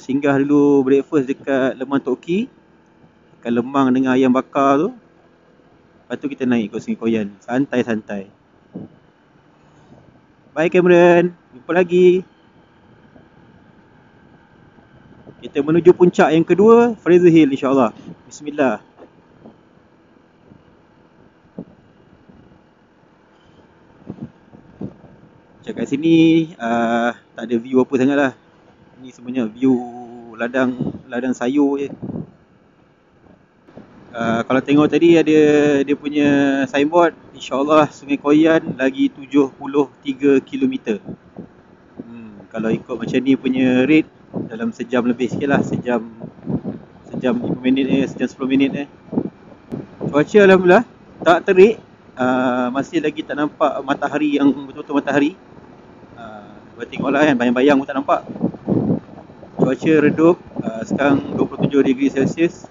singgah dulu breakfast dekat Lemang Toki. Makan lemang dengan ayam bakar tu. Lepas tu kita naik ke Sungai Koyan. Santai-santai. Bye Cameron. Jumpa lagi. Kita menuju puncak yang kedua, Fraser Hill insyaAllah. Bismillah. Macam kat sini tak ada view apa sangat lah. Ni sebenarnya view ladang sayur je. Kalau tengok tadi ada dia punya signboard, insyaAllah Sungai Koyan lagi 73 km. Kalau ikut macam ni punya rate, dalam sejam lebih sikit lah. Sejam 5 minit sejam 10 minit Cuaca Alhamdulillah tak terik. Masih lagi tak nampak matahari yang betul-betul matahari. Tengoklah kan, bayang-bayang pun tak nampak. Cuaca redup. Sekarang 27 degree Celsius.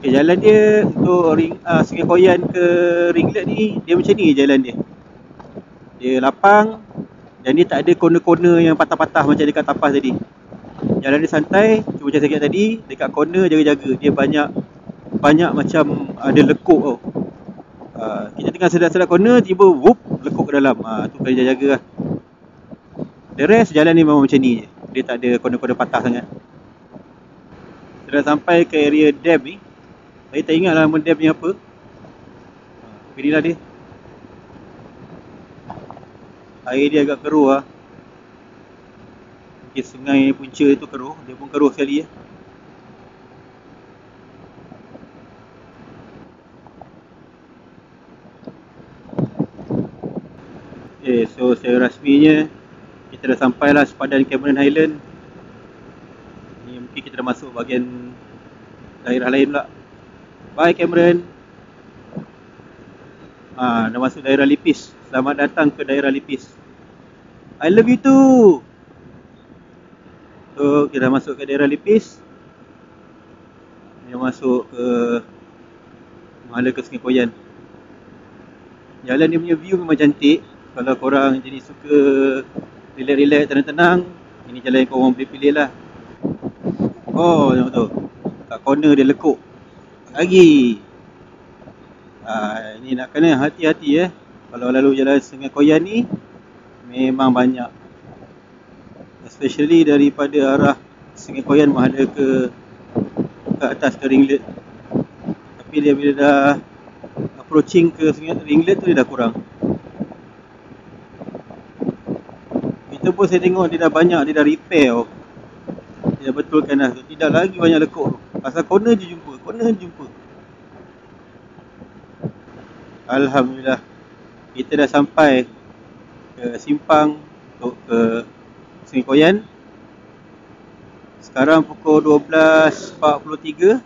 Okay, jalan dia untuk Sungai Koyan ke Ringlet ni, dia macam ni jalan dia. Dia lapang dan dia tak ada corner-corner yang patah-patah macam dekat tapas tadi. Jalan dia santai. Cuma macam saya kata tadi, dekat corner jaga-jaga. Dia banyak macam ada lekuk tau. Kita tengah sedap-sedap corner, tiba whoop, lekuk ke dalam. Tu kena jaga-jaga lah. The rest jalan ni memang macam ni je. Dia tak ada corner-corner patah sangat. Kita dah sampai ke area dam ni. Saya tak ingat lah nama dam ni apa. Inilah dia. Air dia agak keruh lah. Mungkin sungai punca tu keruh. Dia pun keruh sekali ya. Okay, so secara rasminya kita dah sampai lah sepadan Cameron Highland. Ni mungkin kita dah masuk bahagian daerah lain pula. Bye Cameron. Dah masuk daerah Lipis. Selamat datang ke daerah Lipis. I love you too. So kita dah masuk ke daerah Lipis. Dia masuk ke Mahala ke Sungai Koyan. Jalan dia punya view memang cantik. Kalau korang jadi suka relax-relax, tenang-tenang, ini jalan yang korang boleh pilih lah. Oh, tengok tu. Kat corner dia lekuk lagi. Ini nak kena hati-hati kalau lalu jalan Sungai Koyan ni, memang banyak. Especially daripada arah Sungai Koyan menghadap ke atas ke Ringlet. Tapi dia bila dah approaching ke Sungai Ringlet tu, dia dah kurang. Kita pun saya tengok dia dah banyak, dia dah repair. Dia dah betulkan dah. Tidak lagi banyak lekuk. Pasal corner je jumpa. Alhamdulillah. Kita dah sampai ke simpang untuk ke Sungai Koyan. Sekarang pukul 12.43.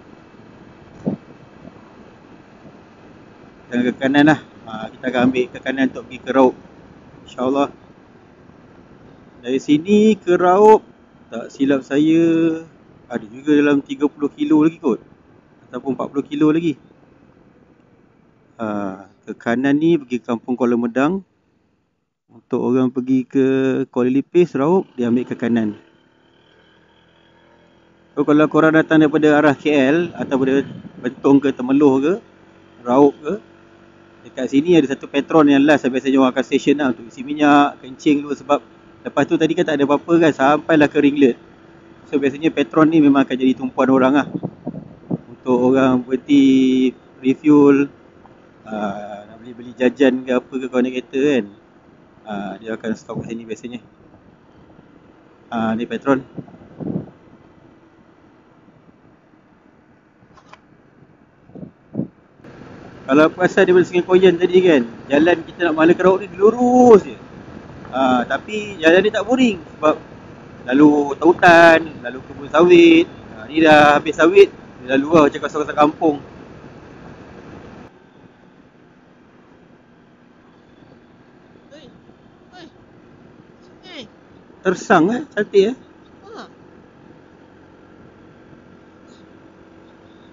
Kita ke kanan lah. Kita akan ambil ke kanan untuk pergi ke Raub, InsyaAllah. Dari sini ke Raub, tak silap saya, ada juga dalam 30 kilo lagi kot. Ataupun 40 kilo lagi. Ke kanan ni pergi kampung Kuala Medang. Untuk orang pergi ke Kuala Lipis, Raub, dia ambil ke kanan. So kalau korang datang daripada arah KL atau daripada Bentong ke Temeloh ke Raub ke, dekat sini ada satu Petron yang last biasanya orang akan station lah untuk isi minyak, kencing dulu. Sebab lepas tu tadi kan tak ada apa-apa kan, sampailah ke Ringlet. So biasanya Petron ni memang akan jadi tumpuan orang lah, untuk orang berhenti refuel, nak beli jajan ke apa ke kalau naik kereta kan. Dia akan stop kat sini biasanya. Ni Petron. Kalau pasal daripada Sungai Koyan tadi kan, jalan kita nak Mahala ke Raub ni lurus je. Tapi jalan ni tak boring. Sebab lalu hutan, lalu kebun sawit. Ni dah habis sawit, lalu lah macam kawasan-kawasan kampung. Tersang cantik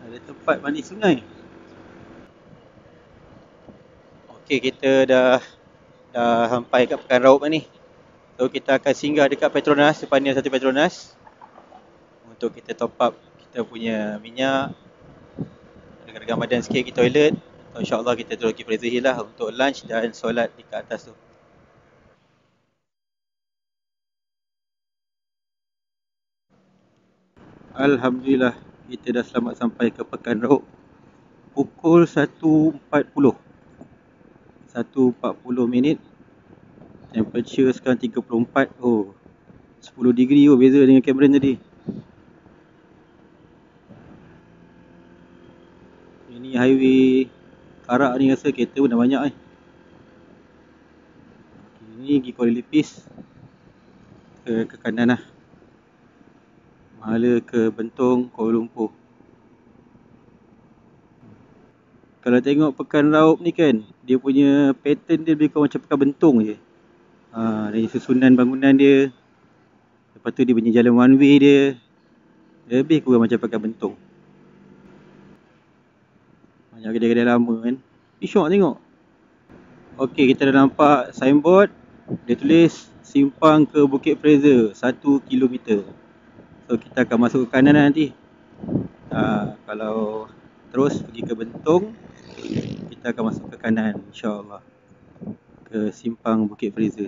Ada tempat mandi sungai. Okey, kita dah sampai kat Pekan Raub ni. So kita akan singgah dekat Petronas, depan ni satu Petronas, untuk kita top up kita punya minyak, regam badan sikit, pergi toilet. So, InsyaAllah kita terus pergi Fraser Hill lah untuk lunch dan solat dekat atas tu. Alhamdulillah, kita dah selamat sampai ke Pekan Raub. Pukul 1.40. 1.40 minit. Temperature sekarang 34. Oh, 10 degree beza dengan Cameron tadi. Ini highway Karak ni rasa kereta pun dah banyak Ini pergi Kuala Lipis ke kanan lah. Mahala ke Bentong, Kuala Lumpur. Kalau tengok Pekan Raub ni kan, dia punya pattern dia lebih kurang macam Pekan Bentong je. Dari susunan bangunan dia, lepas tu dia punya jalan one way dia, lebih kurang macam Pekan Bentong. Banyak kedai-kedai lama kan. Syok tengok. Okey, kita dah nampak signboard. Dia tulis simpang ke Bukit Fraser 1 km. So kita akan masuk ke kanan nanti. Kalau terus pergi ke Bentong, kita akan masuk ke kanan insya-Allah ke simpang Bukit Fraser.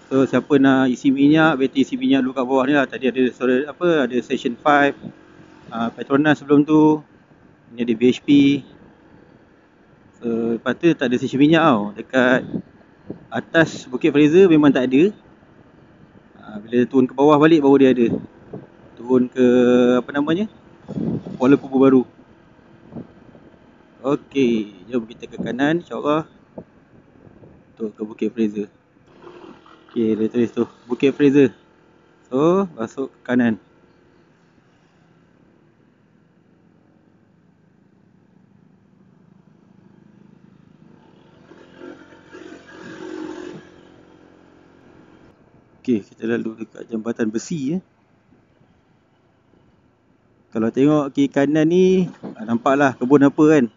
So siapa nak isi minyak, better isi minyak dulu kat bawah ni lah. Tadi ada ada Station 5, Petronas sebelum tu. Ini ada BHP. So lepas tu tak ada stesen minyak tau. Dekat atas Bukit Fraser memang tak ada. Bila turun ke bawah balik baru dia ada. Turun ke Kuala Lumpur baru. Okey, jom kita ke kanan insya-Allah. Untuk ke Bukit Fraser. Okey, dia tulis tu Bukit Fraser. So, masuk ke kanan. Okey, kita lalu dekat jambatan besi Kalau tengok kiri kanan ni, nampaklah kebun apa kan.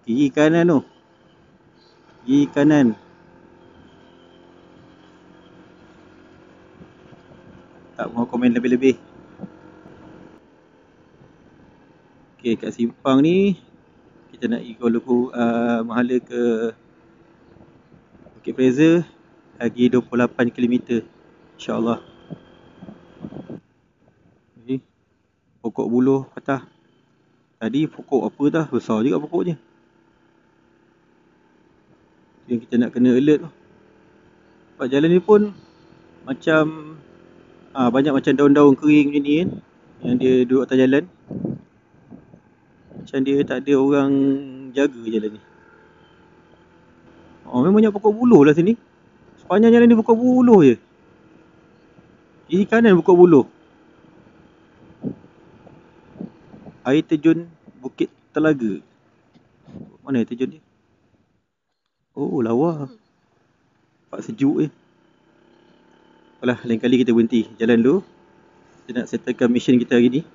Kiri kanan tu. Kiri kanan. Tak mau komen lebih-lebih. Okey, kat simpang ni kita nak pergi Kuala Lumpur, Mahala ke Bukit Fraser lagi 28 km insya-Allah. Pokok buluh patah. Tadi pokok apa dah, besar juga pokoknya. Yang kita nak kena alert tu. Sebab jalan ni pun macam banyak macam daun-daun kering macam ni kan, yang dia duduk atas jalan. Macam dia tak ada orang jaga jalan ni. Memang banyak pokok buluh lah sini. Sepanjang jalan ni pokok buluh je. Kiri kanan pokok buluh. Air terjun Bukit Telaga. Mana air terjun ni? Oh, lawa. Nampak sejuk Alah, lain kali kita berhenti jalan dulu. Kita nak settlekan mission kita hari ni.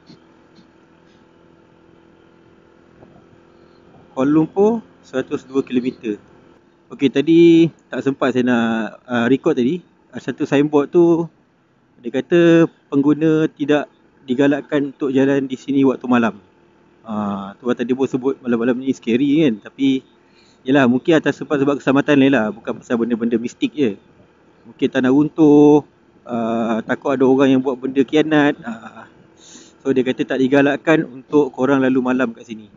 Kuala Lumpur 102 km. Okey, tadi tak sempat saya nak record tadi. Satu signboard tu dia kata pengguna tidak digalakkan untuk jalan di sini waktu malam. Tu tadi pun sebut malam-malam ni scary kan. Tapi yelah, mungkin atas sebab keselamatan lain lah. Bukan pasal benda-benda mistik je. Mungkin tanah runtuh, takut ada orang yang buat benda kianat. So dia kata tak digalakkan untuk korang lalu malam kat sini.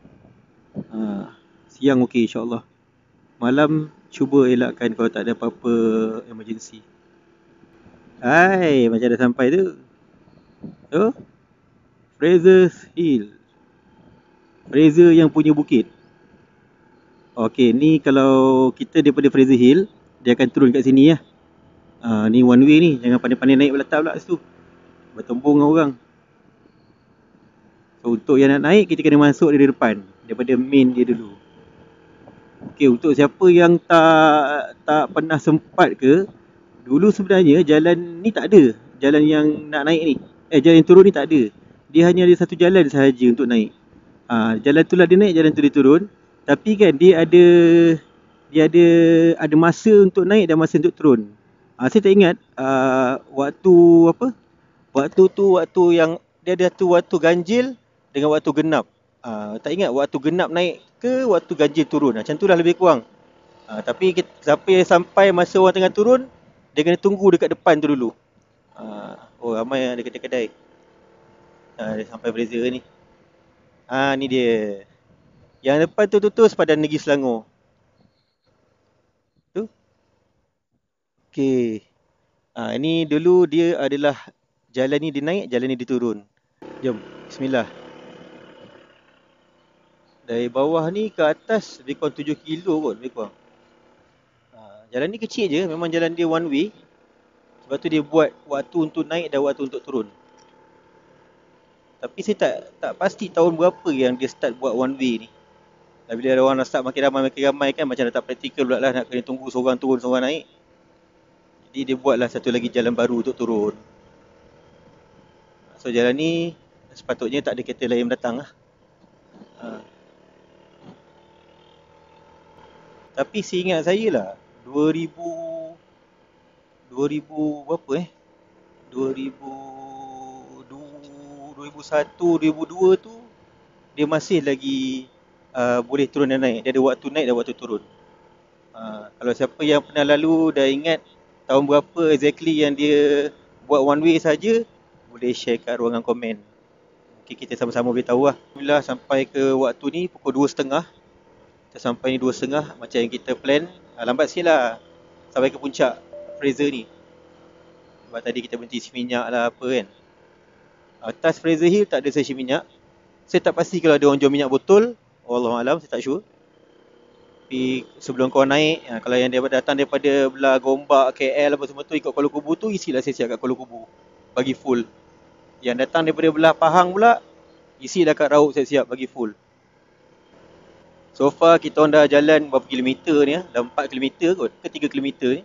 Siang okey insyaAllah. Malam cuba elakkan kalau tak ada apa-apa emergency. Hai, macam dah sampai tu. Fraser Hill. Fraser yang punya bukit. Okey, ni kalau kita daripada Fraser Hill, dia akan turun kat sini lah. Ni one way ni. Jangan pandai-pandai naik belatar pula situ. Bertembung dengan orang. So untuk yang nak naik, kita kena masuk dari depan. Daripada main dia dulu. Okey, untuk siapa yang tak pernah sempat ke, dulu sebenarnya jalan ni tak ada. Jalan yang nak naik ni. Jalan yang turun ni tak ada. Dia hanya ada satu jalan sahaja untuk naik. Jalan tu lah dia naik, jalan tu dia turun. Tapi kan dia ada masa untuk naik dan masa untuk turun. Saya tak ingat waktu yang dia ada waktu ganjil dengan waktu genap. Tak ingat waktu genap naik ke waktu ganjil turun. Macam tu lah lebih kurang. Tapi sampai masa orang tengah turun, dia kena tunggu dekat depan tu dulu. Oh, ramai yang ada kedai-kedai. Dia sampai Fraser ni. Ni dia. Yang depan tu sepadan Negeri Selangor. Tu. Okey. Ini dulu dia adalah jalan ni dia naik, jalan ni dia turun. Jom, bismillah. Dari bawah ni ke atas lebih kurang 7 kilo kot, lebih kurang. Jalan ni kecil je, memang jalan dia one way. Sebab tu dia buat waktu untuk naik dan waktu untuk turun. Tapi saya tak pasti tahun berapa yang dia start buat one way ni. Dan bila ada orang nak start makin ramai kan, macam dah tak praktikal pula lah, nak kena tunggu seorang turun, seorang naik. Jadi dia buatlah satu lagi jalan baru untuk turun. So jalan ni sepatutnya tak ada kereta lain datang lah. Tapi seingat saya lah 2000 berapa 2001, 2002 tu dia masih lagi boleh turun dan naik. Dia ada waktu naik dan waktu turun. Kalau siapa yang pernah lalu dah ingat tahun berapa exactly yang dia buat one way saja, boleh share kat ruangan komen. Mungkin kita sama-sama boleh tahu lah. Alhamdulillah sampai ke waktu ni pukul 2.30. Kita sampai ni 2.30 macam yang kita plan. Lambat sikit lah sampai ke puncak Fraser ni. Sebab tadi kita berhenti isi minyak lah apa kan. Atas Fraser Hill tak ada stesen minyak. Saya tak pasti kalau ada orang jual minyak botol. Wallahualam, saya tak sure. Tapi sebelum kau naik, kalau yang dia datang daripada belah Gombak, KL apa semua tu, ikut Kuala Kubu tu, isilah siap-siap kat Kuala Kubu. Bagi full. Yang datang daripada belah Pahang pula, isilah kat Raub siap-siap bagi full. So far kita orang dah jalan berapa kilometer ni lah. Dah 4 kilometer kot, ke 3 kilometer ni.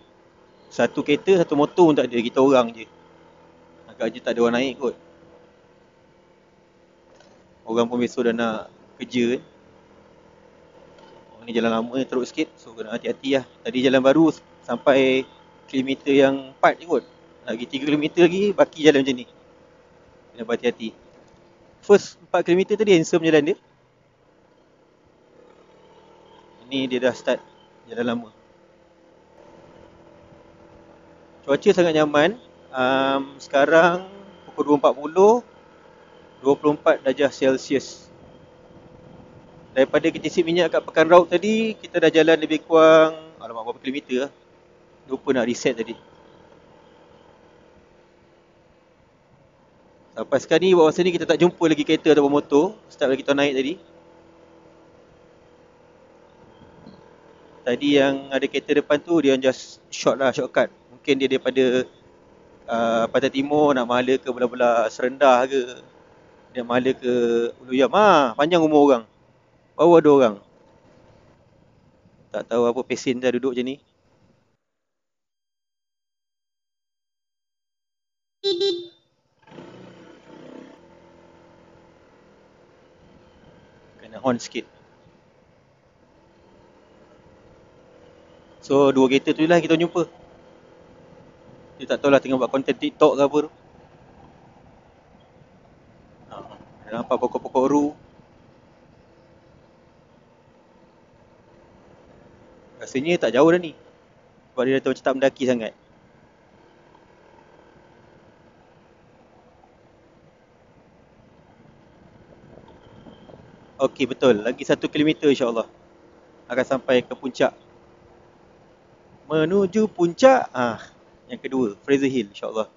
Satu kereta, satu motor pun tak ada, kita orang je. Agaknya tak ada orang naik kot. Orang pun besok dah nak kerja kan. Ni jalan lama ni teruk sikit, so kena hati-hati lah. Tadi jalan baru sampai kilometer yang 4 je kot. Lagi 3 kilometer lagi, baki jalan macam ni. Kena berhati-hati. First 4 kilometer tadi handsome jalan dia. Ini dia dah start jalan lama. Cuaca sangat nyaman. Sekarang pukul 2.40, 24 darjah Celsius. Daripada kita isi minyak kat Pekan Raub tadi, kita dah jalan lebih kurang, alamak berapa kilometer lah. Lupa nak reset tadi. Sampai sekarang ni bawah sini kita tak jumpa lagi kereta ataupun motor. Start lagi kita naik tadi. Tadi yang ada kereta depan tu, dia just shortcut. Mungkin dia daripada Pantai Timur nak mahala ke belah-belah Serendah ke. Dia mahala ke Ulu Yam. Panjang umur orang. Bawa ada orang. Tak tahu apa pesen dah duduk macam ni. Kena horn sikit. So, dua kereta tu lah kita jumpa. Dia tak tahulah tengah buat konten TikTok ke apa tu. Nampak pokok-pokok ru. Rasanya tak jauh dah ni. Sebab dia dah macam tak mendaki sangat. Okey, betul. Lagi 1 kilometer insyaAllah akan sampai ke puncak. Menuju puncak yang kedua, Fraser Hill insyaAllah.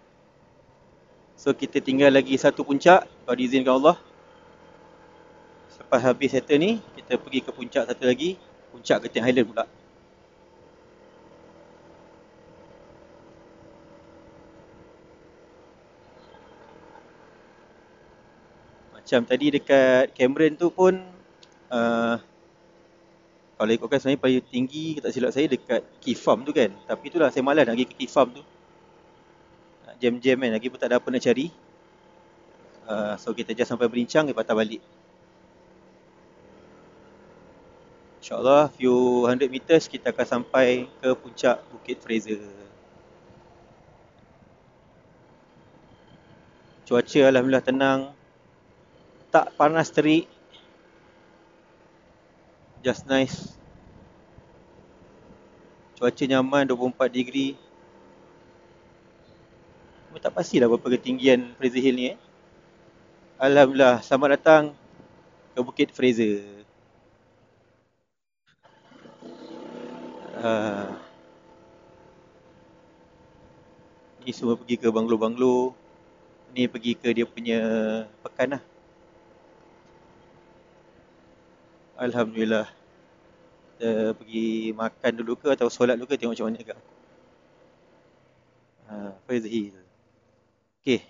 So kita tinggal lagi satu puncak, kalau diizinkan Allah. Lepas habis settle ni, kita pergi ke puncak satu lagi, puncak Genting Highland pula. Macam tadi dekat Cameron tu pun kalau ikutkan sebenarnya paling tinggi, tak silap saya, dekat Key Farm tu kan. Tapi itulah saya malas nak pergi ke Key Farm tu. Nak jam-jam kan, lagi pun tak ada apa nak cari. So kita just sampai Berincang, patah balik. InsyaAllah few 100 meters kita akan sampai ke puncak Bukit Fraser. Cuaca alhamdulillah tenang. Tak panas terik. Just nice. Cuaca nyaman 24 degree. Tak pastilah berapa ketinggian Fraser Hill ni Alhamdulillah, selamat datang ke Bukit Fraser. uh, Ni semua pergi ke banglo-banglo. Ni pergi ke dia punya pekan lah. Alhamdulillah. Kita pergi makan dulu ke atau solat dulu ke, tengok macam mana ke. Fraser Hill. Okay,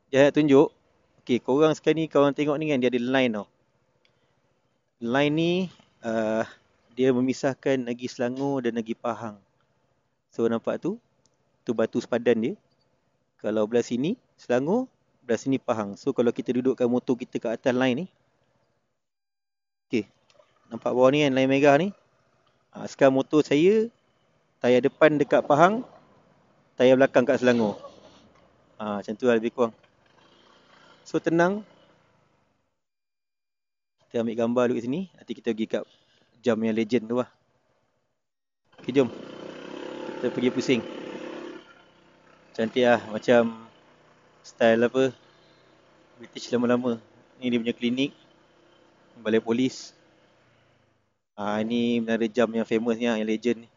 dia nak tunjuk. Okay, korang sekarang ni, korang tengok ni kan, dia ada line tau. Line ni dia memisahkan Negeri Selangor dan Negeri Pahang. So nampak tu batu sepadan dia. Kalau belah sini Selangor, belah sini Pahang. So kalau kita dudukkan motor kita kat atas line ni, okay, nampak bawah ni kan, line merah ni. Sekarang motor saya, tayar depan dekat Pahang, tayar belakang kat Selangor. Macam tu lah lebih kurang. So tenang. Kita ambil gambar dulu kat sini. Nanti kita pergi kat jam yang legend tu lah. Okay, jom. Kita pergi pusing. Cantik lah. Macam style apa, British lama-lama. Ni dia punya klinik. Balai polis. Ni menara jam yang famous ni, yang legend ni.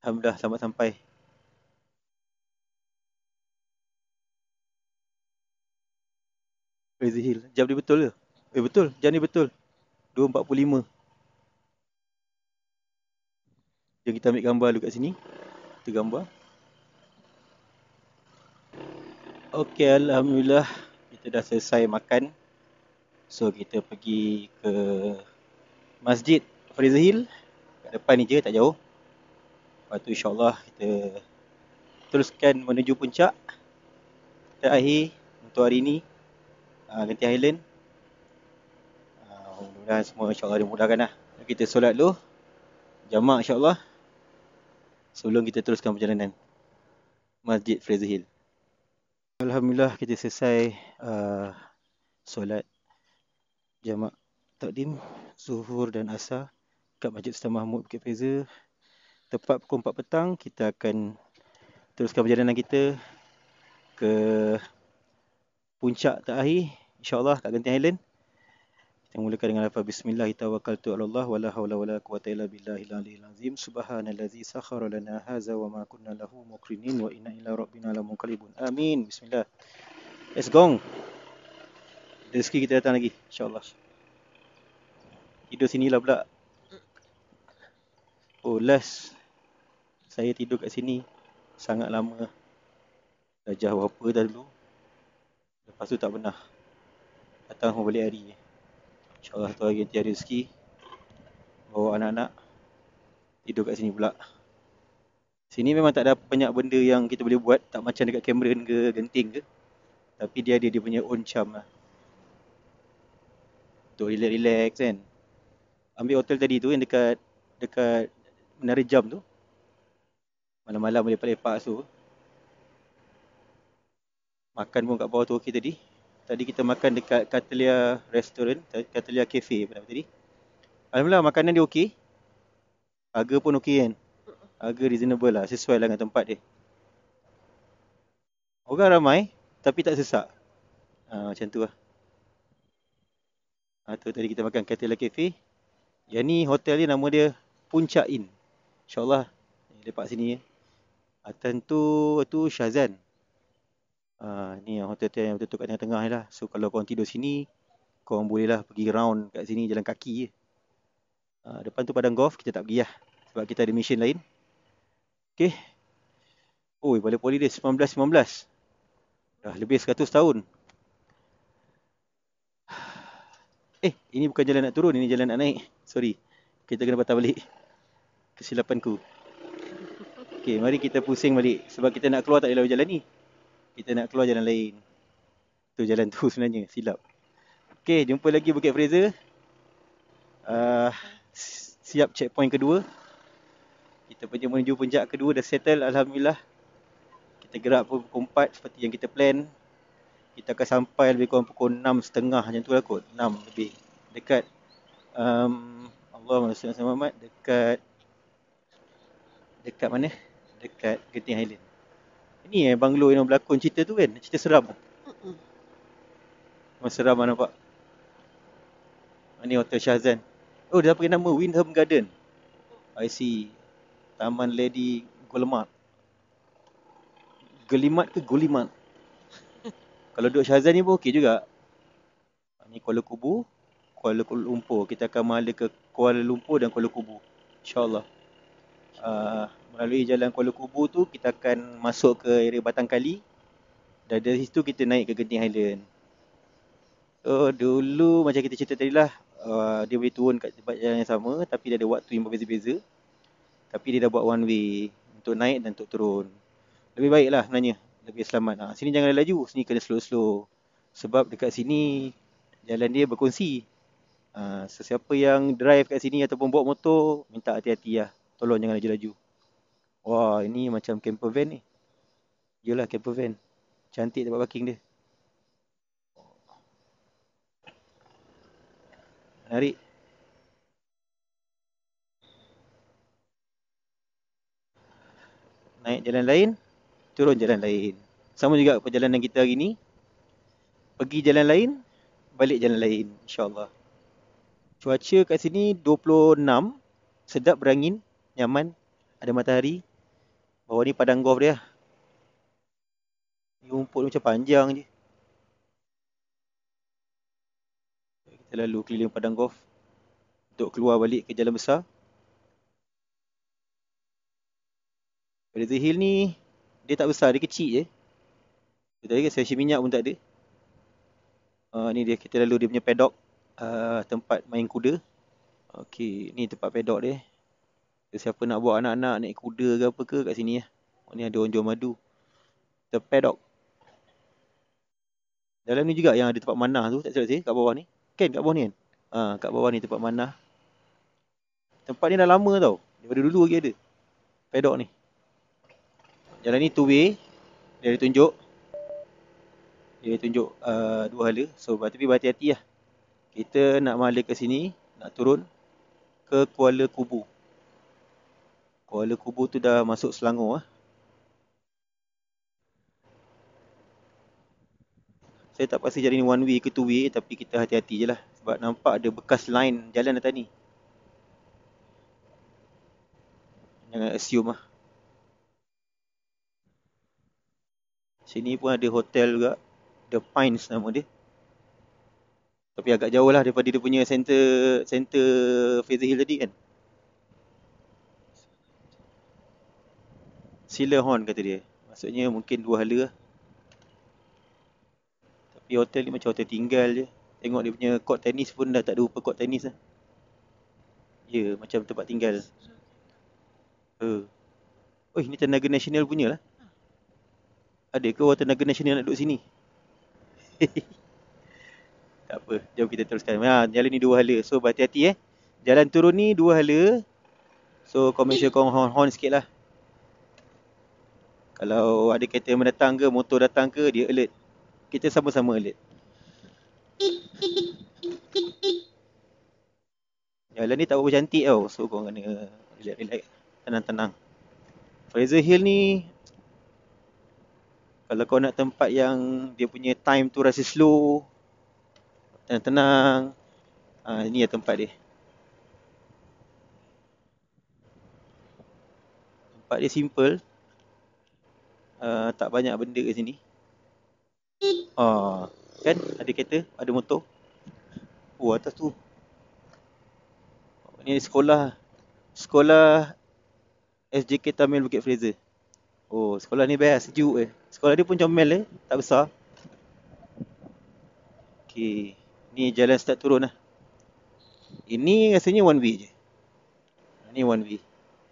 Alhamdulillah, selamat sampai. Fraser Hill. Jam dia betul ke? Betul. Jam ni betul. 2.45. Jom kita ambil gambar dulu kat sini. Kita gambar. Okey, Alhamdulillah. Kita dah selesai makan. So, kita pergi ke Masjid Fraser Hill. Kat depan ni je, tak jauh. Lepas tu insyaAllah kita teruskan menuju puncak. Terakhir untuk hari ni, Genting Highland. Mudah-mudahan semua insyaAllah dimudahkan lah. Kita solat dulu, jamak insyaAllah, sebelum kita teruskan perjalanan Masjid Fraser Hill. Alhamdulillah, kita selesai solat jamak takdim Zuhur dan Asar kat Masjid Sultan Mahmud Bukit Fraser. Tepat pukul 4 petang, kita akan teruskan perjalanan kita ke puncak terakhir insyaAllah kat Genting Highland. Kita mulakan dengan lafaz bismillah tawakkaltu 'ala Allah wala haula wala quwwata illa billahil aliyyil azim. Subhanallazi sakhkhara lana hadza wa ma kunna lahu muqrinin wa inna ila rabbina lamunqalibun. Amin. Bismillah. Let's go. Rezeki kita datang lagi insya-Allah. Tidur sinilah pula. Last saya tidur kat sini sangat lama. Dah jauh apa dah dulu. Lepas tu tak pernah datang balik hari. InsyaAllah tu hari nanti ada rezeki, bawa anak-anak tidur kat sini pula. Sini memang tak ada banyak benda yang kita boleh buat, tak macam dekat Cameron ke Genting ke. Tapi dia ada dia punya own charm lah. Untuk relax kan. Ambil hotel tadi tu yang dekat menara jam tu. Malam-malam boleh lepak-lepak tu. Makan pun kat bawah tu okey tadi. Tadi kita makan dekat Catalia Restaurant, Catalia Cafe pada tadi. Alhamdulillah makanan dia okey. Harga pun okey kan. Harga reasonable lah, sesuai lah dengan tempat dia. Orang ramai tapi tak sesak. Macam tu lah. Tu tadi kita makan Catalia Cafe. Yang ni hotel ni nama dia Puncak Inn. InsyaAllah lepak sini. Tu Shazan. Ni yang hotel yang betul-betul kat tengah-tengah ni lah. So kalau korang tidur sini, korang boleh lah pergi round kat sini jalan kaki je. Depan tu padang golf, kita tak pergi lah. Sebab kita ada mission lain. Okay. Balai poli dia 1915. Dah lebih 100 tahun. Ini bukan jalan nak turun, ini jalan nak naik. Sorry. Kita kena patah balik. Kesilapanku. Okay, mari kita pusing balik. Sebab kita nak keluar tak ada jalan ni. Kita nak keluar jalan lain. Tu jalan tu sebenarnya, silap. Okay, jumpa lagi Bukit Fraser. Siap checkpoint kedua. Kita menuju puncak kedua dah settle, Alhamdulillah. Kita gerak pukul 4 seperti yang kita plan. Kita akan sampai lebih kurang pukul 6.30 macam tu lah kot. 6 lebih. Dekat Allahumma salli ala Muhammad. Dekat mana? Dekat Genting Highland. Ini banglo yang berlakon cerita tu kan? Cerita seram. Mm-mm. Memang seram lah nampak. Ini Hotel Shahzan. Oh, dia dah pakai nama Windham Garden. I see. Taman Lady Gulimat. Gelimat ke Gulimat? Kalau duduk Shahzan ni pun okey juga. Ni Kuala Kubu, Kuala Lumpur. Kita akan mala ke Kuala Lumpur dan Kuala Kubu, InsyaAllah. Melalui jalan Kuala Kubu tu, kita akan masuk ke area Batang Kali. Dan dari situ kita naik ke Genting Highland. So, dulu macam kita cerita tadi lah, dia boleh turun kat tempat jalan yang sama, tapi dia ada waktu yang berbeza-beza. Tapi dia dah buat one way untuk naik dan untuk turun. Lebih baik lah sebenarnya, lebih selamat. Sini jangan laju, sini kena slow-slow. Sebab dekat sini jalan dia berkongsi. Sesiapa yang drive kat sini ataupun bawa motor, minta hati-hati lah. Tolong jangan laju-laju. Wah, ini macam camper van ni. Yelah, camper van. Cantik tempat parking dia. Menarik. Naik jalan lain, turun jalan lain. Sama juga perjalanan kita hari ni. Pergi jalan lain, balik jalan lain, InsyaAllah. Cuaca kat sini 26. Sedap berangin, nyaman. Ada matahari. Bawah ni padang golf dia. Rumput macam panjang je. Kita lalu keliling padang golf untuk keluar balik ke jalan besar. Fraser Hill ni, dia tak besar, dia kecil je. Dia tadi kan stesen minyak pun tak ada. Ni dia, kita lalu dia punya paddock, tempat main kuda. Okey, ni tempat paddock dia. Siapa nak bawa anak-anak naik kuda ke apa ke kat sini lah. Ni ada orang jual madu. The paddock. Dalam ni juga yang ada tempat manah tu, tak silap saya, kat bawah ni. Kan kat bawah ni kan? Kat bawah ni tempat manah. Tempat ni dah lama tau. Daripada dulu lagi ada. Paddock ni. Jalan ni two way. Dia tunjuk. Dia tunjuk dua hala. So, tapi berhati-hati lah. Kita nak mala ke sini, nak turun ke Kuala Kubu. Kuala Kubu tu dah masuk Selangor lah. Saya tak pasti jalan ni one way ke two way, tapi kita hati-hati je lah. Sebab nampak ada bekas line jalan atas ni. Jangan assume lah. Sini pun ada hotel juga. The Pines nama dia. Tapi agak jauh lah daripada dia punya center Fraser Hill tadi kan. Silahorn kata dia. Maksudnya mungkin dua hala lah. Tapi hotel ni macam hotel tinggal je. Tengok dia punya court tenis pun dah tak ada rupa court tenis lah. Ya, macam tempat tinggal. Oh, ni Tenaga Nasional punya lah. Ada ke orang Tenaga Nasional nak duduk sini? Tak apa, jom kita teruskan. Jalan ni dua hala. So, berhati-hati Jalan turun ni dua hala. So, commercial horn sikit lah. Kalau ada kereta yang mendatang ke, motor datang ke, dia alert. Kita sama-sama alert. Jalan ni tak berapa cantik tau. So, korang kena relax-relax. Tenang-tenang. Fraser Hill ni, kalau kau nak tempat yang dia punya time tu rasa slow, tenang-tenang, ni lah tempat dia. Tempat dia simple. Tak banyak benda kat sini. Kan? Ada kereta, ada motor. Atas tu. Ni sekolah. Sekolah SJK Tamil Bukit Fraser. Sekolah ni best, sejuk Sekolah dia pun comel tak besar. Okay. Ni jalan start turun lah. Ini rasanya one way je. Ni one way.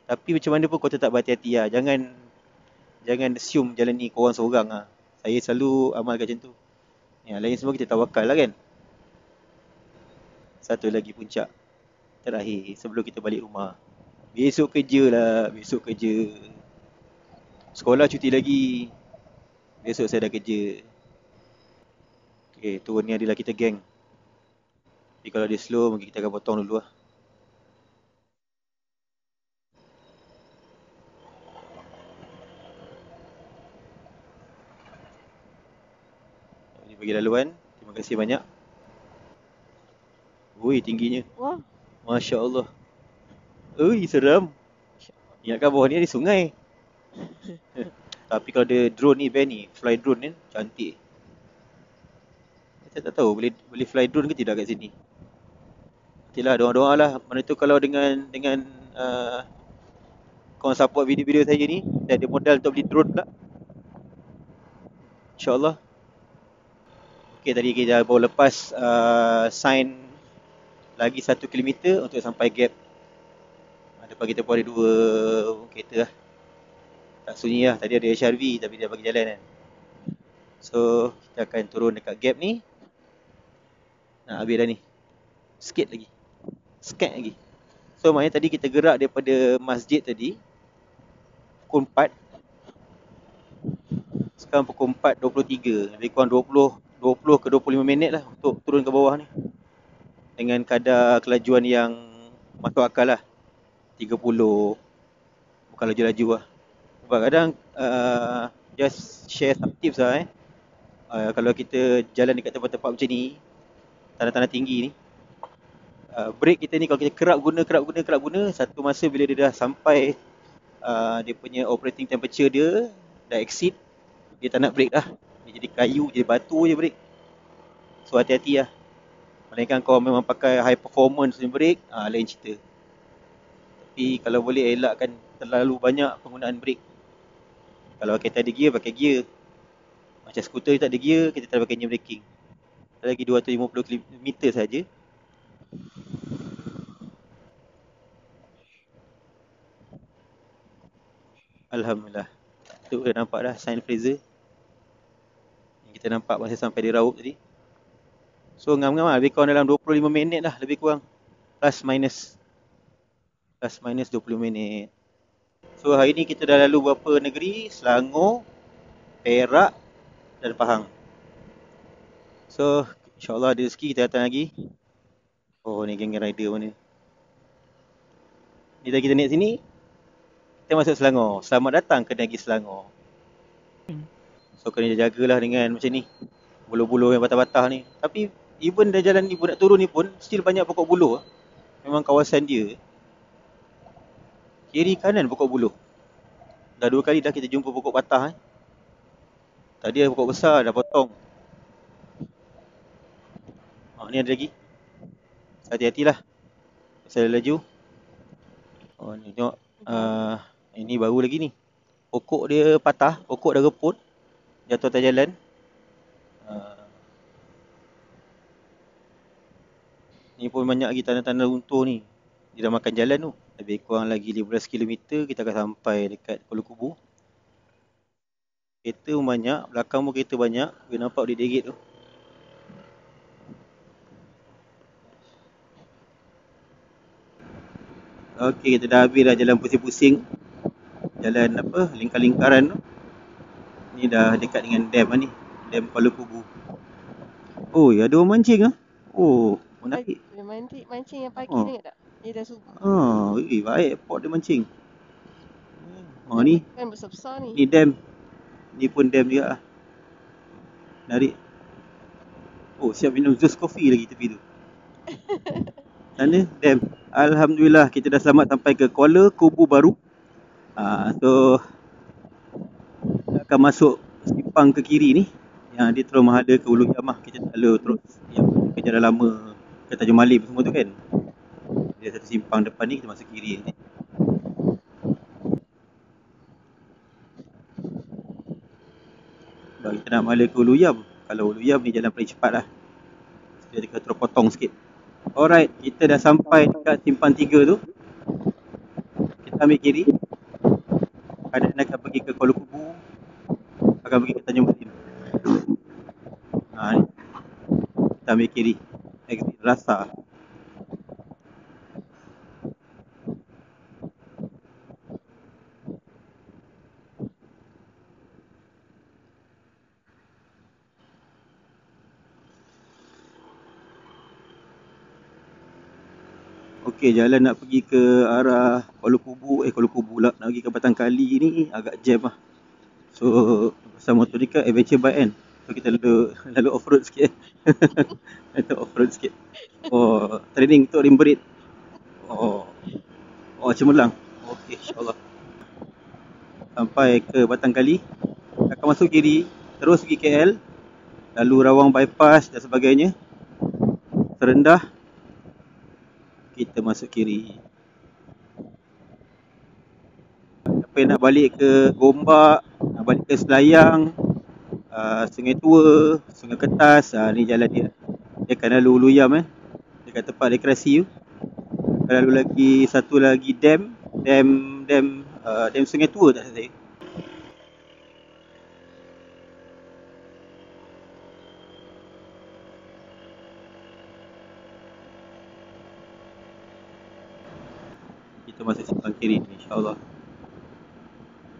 Tapi macam mana pun kau tetap berhati-hati lah. Jangan assume jalan ni korang seorang lah. Saya selalu amalkan macam tu. Yang lain semua kita tawakal lah kan. Satu lagi puncak terakhir sebelum kita balik rumah. Besok kerja lah. Besok kerja. Sekolah cuti lagi. Besok saya dah kerja. Okay, turun ni adalah kita geng. Tapi kalau dia slow, mungkin kita akan potong dulu lah. bagi laluan. Terima kasih banyak. Ui, tingginya. Wah, Masya Allah. Ui, seram. Ingatkan bawah ni ada sungai. Tapi kalau ada drone ni, band ni, fly drone ni, cantik. Saya tak tahu boleh fly drone ke tidak kat sini. Nantilah doa-doa lah. Mana tu kalau dengan korang support video-video saya ni, saya ada modal untuk beli drone pula. InsyaAllah. Okay, tadi kita baru lepas sign lagi 1 kilometer untuk sampai gap. Depan kita pun ada 2 kereta lah. Tak sunyi lah. Tadi ada HRV tapi dia bagi jalan kan. So kita akan turun dekat gap ni. Nak habis dah ni. Sikit lagi. So maknanya tadi kita gerak daripada masjid tadi pukul 4. Sekarang pukul 4.23. Lebih kurang 20 ke 25 minit lah untuk turun ke bawah ni. Dengan kadar kelajuan yang masuk akal lah. 30. Bukan laju-laju lah. Sebab kadang just share some tips lah kalau kita jalan dekat tempat-tempat macam ni, tanah-tanah tinggi ni, brake kita ni kalau kita kerap guna, satu masa bila dia dah sampai dia punya operating temperature dia dah exceed, dia tak nak brake dah. Dia jadi kayu, jadi batu je brake. So hati-hati lah. Melainkan kau memang pakai high performance punya brake, lain cerita. Tapi kalau boleh elakkan terlalu banyak penggunaan brake. Kalau kita ada gear, pakai gear. Macam skuter tak ada gear, kita tak pakai gear braking. Lagi 250 km saja. Alhamdulillah. Tu dah nampak dah sign Fraser yang kita nampak masa sampai di Raub tadi. So ngam-ngam lah, lebih kurang dalam 25 minit lah, lebih kurang. Plus minus 20 minit. So hari ni kita dah lalu beberapa negeri, Selangor, Perak dan Pahang. So insyaAllah ada rezeki kita datang lagi. Oh ni geng rider mana ni. Dah kita naik sini, kita masuk Selangor. Selamat datang ke negeri Selangor. So kena jagalah dengan macam ni, buluh-buluh yang batah-batah ni. Tapi even dah jalan ni pun nak turun ni pun still banyak pokok buluh. Memang kawasan dia kiri kanan pokok buluh. Dah 2 kali dah kita jumpa pokok patah. Tadi ada pokok besar dah potong. Ni ada lagi. Hati-hatilah pasal laju. Ni tengok. Ini baru lagi ni. Pokok dia patah, pokok dah reput, jatuh atas jalan. Ni pun banyak lagi tanda-tanda runtuh ni. Dia dah makan jalan tu. Lebih kurang lagi 15 km kita akan sampai dekat Kuala Kubu. Kereta pun banyak, belakang pun kereta banyak. Boleh nampak dia deret tu. Okey, kita dah habis dah jalan pusing-pusing. Jalan apa, lingkar-lingkaran tu. Ni dah dekat dengan dam ni. Dam Kuala Kubu. Oh, ada orang mancing ah. Oh, menarik. Mancing yang pagi ni tak? Dia dah subuh. Baik pot dia mancing. Ni kan besar-besar ni. Ni dam. Ni pun dam juga lah. Menarik. Oh, siap minum Zeus coffee lagi tepi tu. Sana dam. Alhamdulillah kita dah selamat sampai ke Kuala Kubu baru. So akan masuk simpang ke kiri ni, yang dia terus menghada ke Ulu Yamah. Kita tak lalu terus yang kerja dah lama ke Tanjung Malim semua tu kan. Dia satu simpang depan ni, kita masuk kiri ni. Sebab kita nak menghada ke Ulu Yam. Kalau Ulu Yam ni jalan paling cepat lah. Dia kena terpotong sikit. Alright, kita dah sampai dekat simpang 3 tu. Kita ambil kiri. Kanan akan pergi ke Kuala Kubu, akan pergi ke Tanjung Malim. Ni. Kita ambil kiri. Exit Rasa. Okey, jalan nak pergi ke arah Kuala Kubu lah, nak pergi ke Batang Kali ni agak jam lah. So pasal motor ni kan adventure bike kan, so So kita lalu off-road sikit. Kita off-road sikit. Oh, training untuk rim berit. Oh, cemerlang. Okey, insyaAllah. Sampai ke Batang Kali, akan masuk kiri, terus pergi KL, lalu Rawang bypass dan sebagainya. Terendah, kita masuk kiri. Apa yang nak balik ke Gombak, nak balik ke Selayang, Sungai Tua, Sungai Kertas, ni jalan dia. Dia akan lalu Luyam dekat tempat rekreasi tu. Lalu lagi satu lagi dam Sungai Tua tak saya. Kita masuk simpang kiri ni, insyaAllah,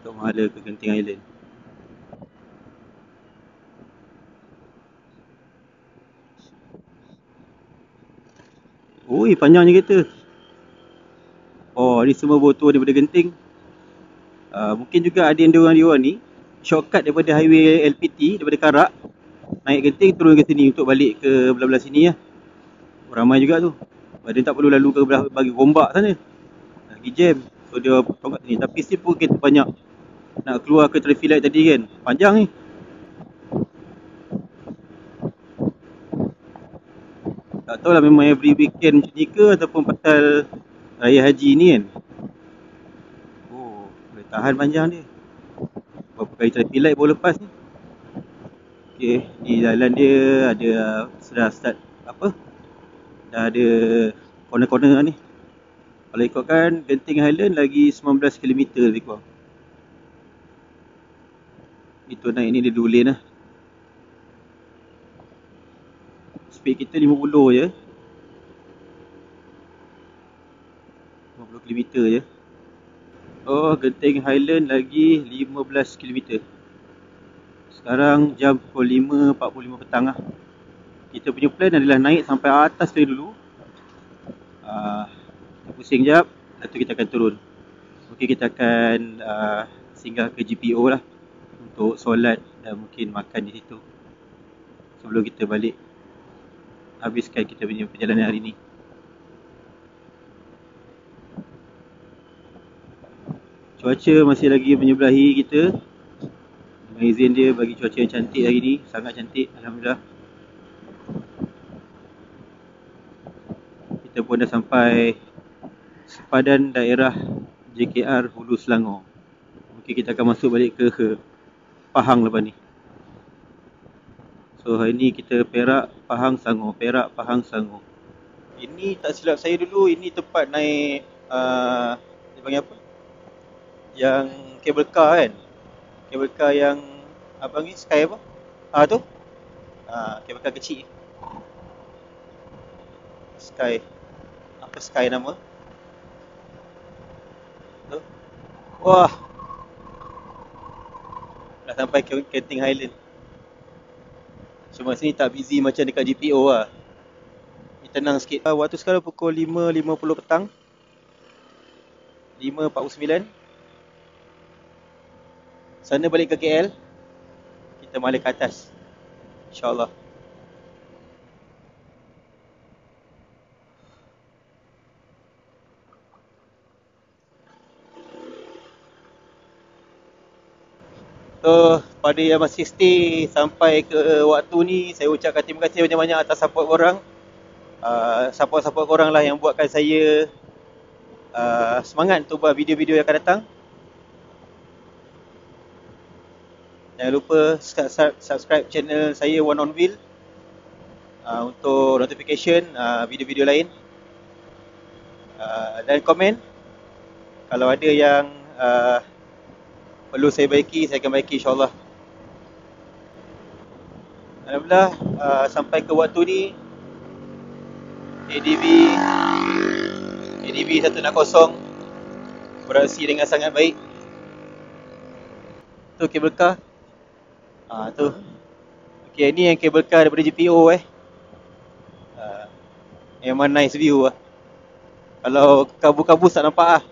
untuk menghala ke Genting Island. Oi, panjangnya kereta. Oh, ni semua botol daripada Genting. Mungkin juga ada yang diorang ni shortcut daripada highway LPT, daripada Karak, naik Genting turun ke sini untuk balik ke belah-belah sini lah. Ramai juga tu. Dia tak perlu lalu ke belah bagi Gombak sana, lagi jam. So dia potong kat sini. Tapi still pun kereta banyak. Nak keluar ke traffic light tadi kan, panjang ni. Tak tahulah memang every weekend macam ni ke, ataupun pasal Raya Haji ni kan. Oh, boleh tahan panjang dia. Berapa kali traffic light baru lepas ni. Okay, di jalan dia ada sudah start dah ada corner-corner ni. Kalau ikutkan Genting Highland lagi 19 km lebih kurang. Itu naik ni dia 2 lane lah. Speed kita 50 je. 50 km je. Oh, Genting Highland lagi 15 km. Sekarang jam pukul 5.45 petang lah. Kita punya plan adalah naik sampai atas tadi dulu. Kita pusing jap, lepas tu kita akan turun. Mungkin kita akan singgah ke GPO lah untuk solat dan mungkin makan di situ sebelum kita balik habiskan kita punya perjalanan hari ni. Cuaca masih lagi menyebelahi kita. Dengan izin dia bagi cuaca yang cantik hari ni, sangat cantik, alhamdulillah. Kita pun dah sampai sepadan daerah JKR Hulu Selangor. Mungkin kita akan masuk balik ke Pahang lepas ni. So hari ni kita Perak, Pahang, Selangor. Perak, Pahang, Selangor. Ini tak silap saya dulu, ini tempat naik dia panggil apa? Yang kabel car kan? Kabel car yang abang ni Sky apa? Tu? Kabel car kecil. Sky. Apa Sky nama? Tu. Wah. Dah sampai ke Genting Highland. Cuma sini tak busy macam dekat GPO lah. Ni tenang sikit. Waktu sekarang pukul 5.50 petang. 5.49. Sana balik ke KL. Kita balik ke atas, InsyaAllah. So, pada yang masih stay sampai ke waktu ni, saya ucapkan terima kasih banyak-banyak atas support korang. Support korang lah yang buatkan saya semangat untuk buat video-video yang akan datang. Jangan lupa subscribe channel saya One on Wheel untuk notification video-video lain. Dan komen kalau ada yang perlu saya baiki, saya akan baiki insyaAllah. Alhamdulillah, sampai ke waktu ni ADB 160 beraksi dengan sangat baik. Tu kabel car. Tu. Okay, ni yang kabel car daripada GPO memang nice view lah. Kalau kabus-kabus tak nampak lah.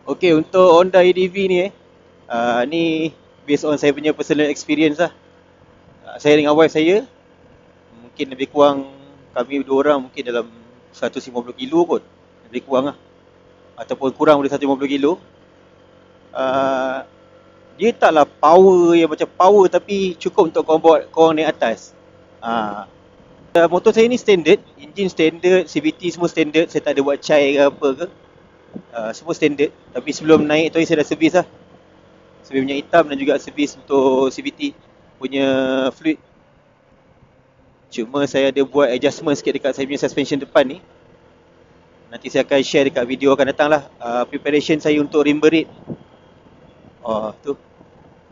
Okay, untuk Honda ADV ni ni based on saya punya personal experience lah. Saya dengan wife saya mungkin lebih kurang, kami dua orang mungkin dalam 150 kilo kot, lebih kurang lah, ataupun kurang dari 150 kilo. Dia taklah power yang macam power, tapi cukup untuk korang naik atas. Motor saya ni standard, engine standard, CVT semua standard. Saya tak ada buat chai ke apa ke, semua standard. Tapi sebelum naik tu saya dah servis lah, servis minyak hitam dan juga servis untuk CVT punya fluid. Cuma saya ada buat adjustment sikit dekat saya punya suspension depan ni. Nanti saya akan share dekat video akan datang lah, preparation saya untuk rim berit. Tu.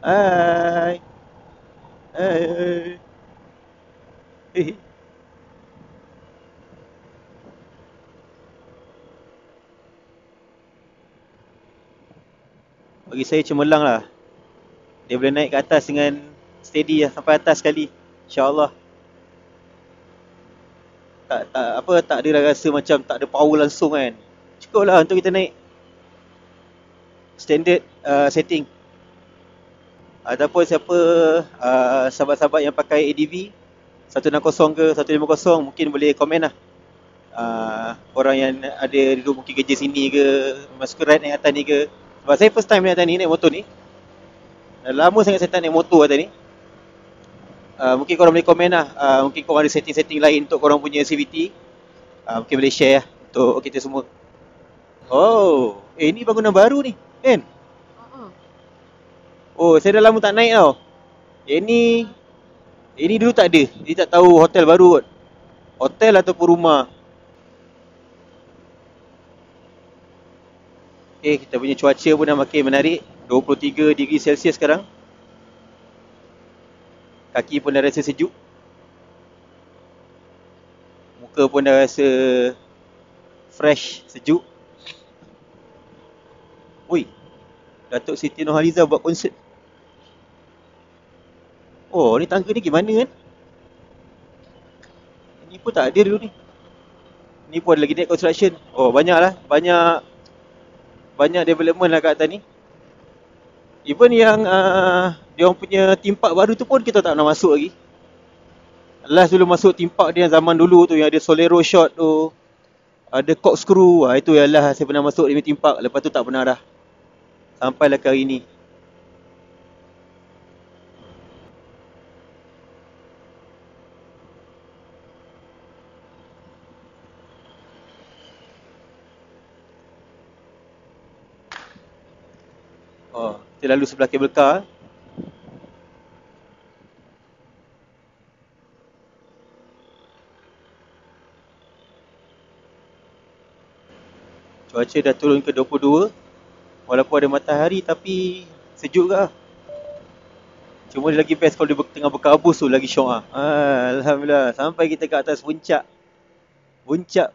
Hai. Hai. Bagi saya cemerlang lah. Dia boleh naik ke atas dengan steady lah, sampai atas sekali, InsyaAllah. Tak ada lah rasa macam tak ada power langsung kan. Cukup lah untuk kita naik standard setting. Ataupun siapa sahabat-sahabat yang pakai ADV 160 ke 150, mungkin boleh komen lah. Orang yang ada dulu mungkin kerja sini ke, masuk ride naik atas ni ke. Sebab saya first time naik atas ni, naik motor ni. Dah lama sangat saya tak naik motor atas ni. Mungkin korang boleh komen lah. Mungkin korang ada setting-setting lain untuk korang punya CVT. Mungkin boleh share lah untuk kita semua. Oh, ni bangunan baru ni kan? Oh, saya dah lama tak naik tau. Ini dulu tak ada. Dia tak tahu hotel baru kot. Hotel ataupun rumah. Kita punya cuaca pun dah makin menarik. 23 degree Celsius sekarang. Kaki pun dah rasa sejuk. Muka pun dah rasa fresh, sejuk. Oi, Datuk Siti Nurhaliza buat konsert. Oh, ni tangga ni gimana kan? Ni pun tak ada dulu ni. Ni pun ada lagi net construction. Oh, banyak lah. Banyak development lah kat atas ni. Even yang dia orang punya theme park baru tu pun kita tak pernah masuk lagi. Last dulu masuk theme park dia yang zaman dulu tu, yang ada Solero Shot tu, ada Corkscrew. Itu yang last saya pernah masuk di theme park. Lepas tu tak pernah dah. Sampailah ke hari ni. Kita lalu sebelah kabel car. Cuaca dah turun ke 22. Walaupun ada matahari tapi sejuk ke. Cuma dia lagi best kalau dia tengah berkabus tu, lagi syok lah. Alhamdulillah, sampai kita ke atas puncak. Puncak.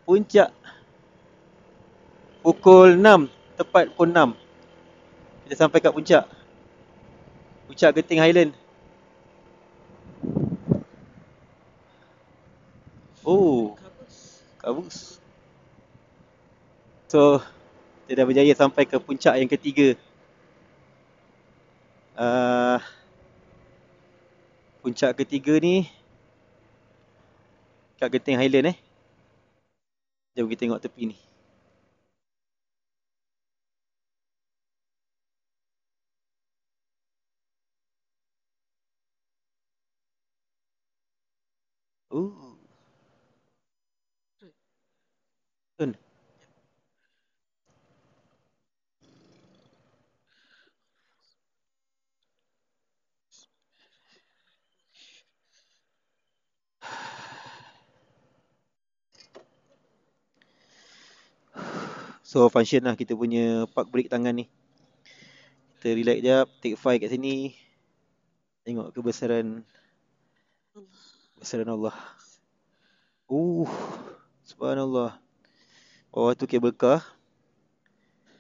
Pukul 6, tepat pukul 6. Kita sampai kat puncak. Puncak Genting Highland. Oh, kabus. So, kita dah berjaya sampai ke puncak yang ketiga. Puncak ketiga ni kat Genting Highland Jom kita tengok tepi ni. So function lah kita punya park brake tangan ni. Kita relax jap, take 5 kat sini. Tengok kebesaran Allah. Subhanallah. Bawah tu kabel car.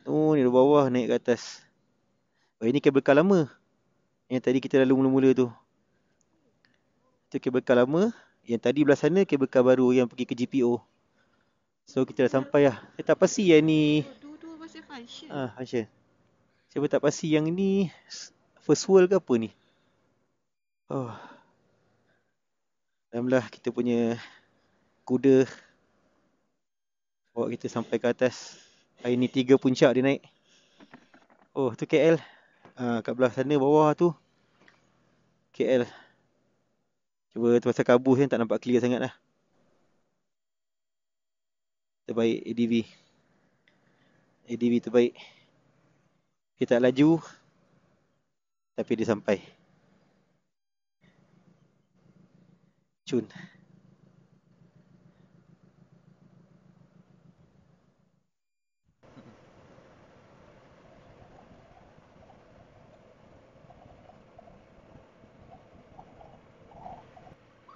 Ni di bawah naik ke atas. Ini kabel car lama. Yang tadi kita lalu mula-mula tu. Itu kabel car lama. Yang tadi belah sana kabel car baru yang pergi ke GPO. So kita dah sampai lah. Saya tak pasti yang ni. Malaysia. Malaysia. Saya pun tak pasti yang ni first world ke apa ni. Oh, alhamdulillah kita punya kuda bawa kita sampai ke atas. Hari ni 3 puncak dia naik. Oh, tu KL. Kat belah sana bawah tu KL. Cuba tu pasal kabus kan tak nampak clear sangat lah. Terbaik ADV. ADV terbaik. Dia tak laju, tapi dia sampai. Cun.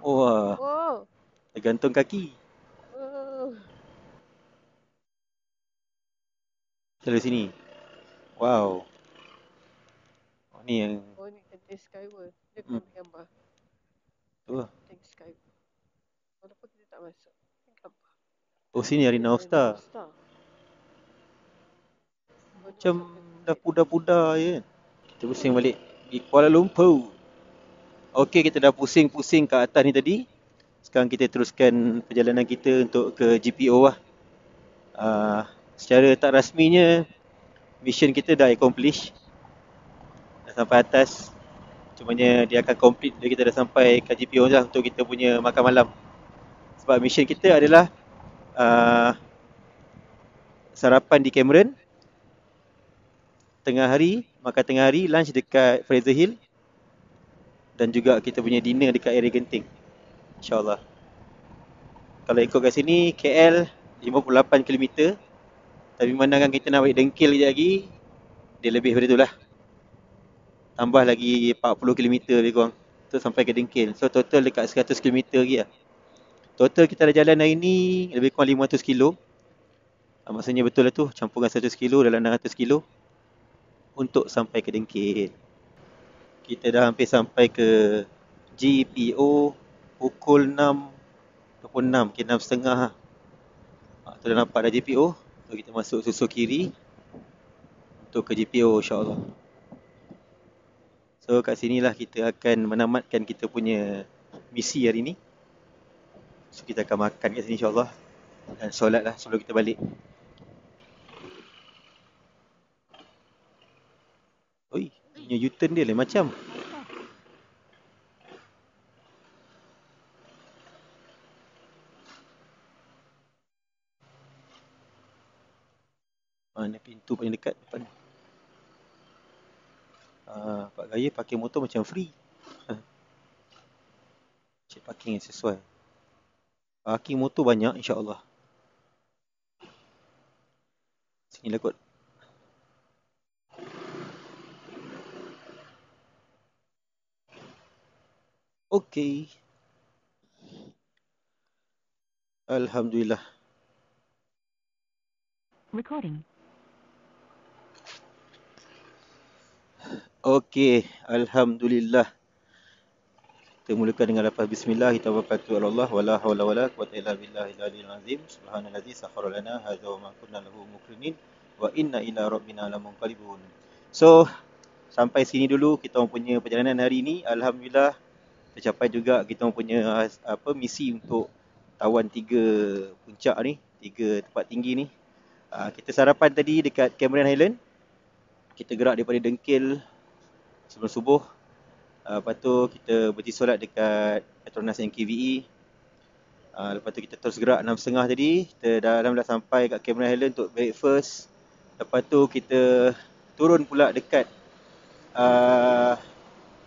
Wah, Oh. tergantung kaki. Oh. Selalu sini. Wow. Ni yang Oh, ni Genting Skyward. Dia kena ambil gambar. tu lah. Genting Skyward. Walaupun kita tak masuk. Ambil gambar. Oh, sini Arena of Star. Macam dah pudar-pudar je kan. Kita pusing balik di Kuala Lumpur. Okey, kita dah pusing-pusing kat atas ni tadi. Sekarang kita teruskan perjalanan kita untuk ke GPO lah. Secara tak rasminya, mission kita dah accomplish. Dah sampai atas. Cumanya dia akan complete bila kita dah sampai ke GPO lah untuk kita punya makan malam. Sebab mission kita adalah sarapan di Cameron, tengah hari, makan tengah hari, lunch dekat Fraser Hill, dan juga kita punya dinner dekat area Genting, InsyaAllah. Kalau ikut kat sini, KL 58 km, tapi memandangkan kita nak balik Dengkil sekejap lagi, dia lebih daripada tu lah. Tambah lagi 40 km lebih kurang, tu sampai ke Dengkil. So total dekat 100 km lagi lah. Total kita dah jalan hari ni lebih kurang 500 kilo. Maksudnya betul lah tu, campuran 100 kilo dalam 600 kilo untuk sampai ke Dengkil. Kita dah hampir sampai ke GPO pukul 6 kira 6.30 lah. Tu dah nampak dah GPO. So kita masuk susul kiri untuk ke GPO, insyaAllah. So kat sinilah kita akan menamatkan kita punya misi hari ni. So kita akan makan kat sini, insyaAllah, dan solat lah sebelum kita balik. Oi, punya U-turn dia lain macam. Mana pintu paling dekat depan. Pak Gaya parking motor macam free. Cek parking yang sesuai. Parking motor banyak, insyaAllah. Sini lah kot. Okey. Alhamdulillah. Recording. Okey, alhamdulillah. Kita mulakan dengan lafaz bismillah, tawakkaltu ala Allah wala haula wala quwwata illa billahil aliyyil azim. Subhanallazi sakhkhara lana hadza wa ma kunna lahu muqrinin wa inna ila rabbina lamunqalibun. So, sampai sini dulu kita punya perjalanan hari ini. Alhamdulillah tercapai juga kita punya misi untuk tawan 3 puncak ni, 3 tempat tinggi ni. Kita sarapan tadi dekat Cameron Highland. Kita gerak daripada Dengkil sebelum subuh. Lepas tu kita berhenti solat dekat Petronas NKVE. Lepas tu kita terus gerak 6.30 tadi. Kita dah sampai kat Cameron Highland untuk breakfast. Lepas tu kita turun pula dekat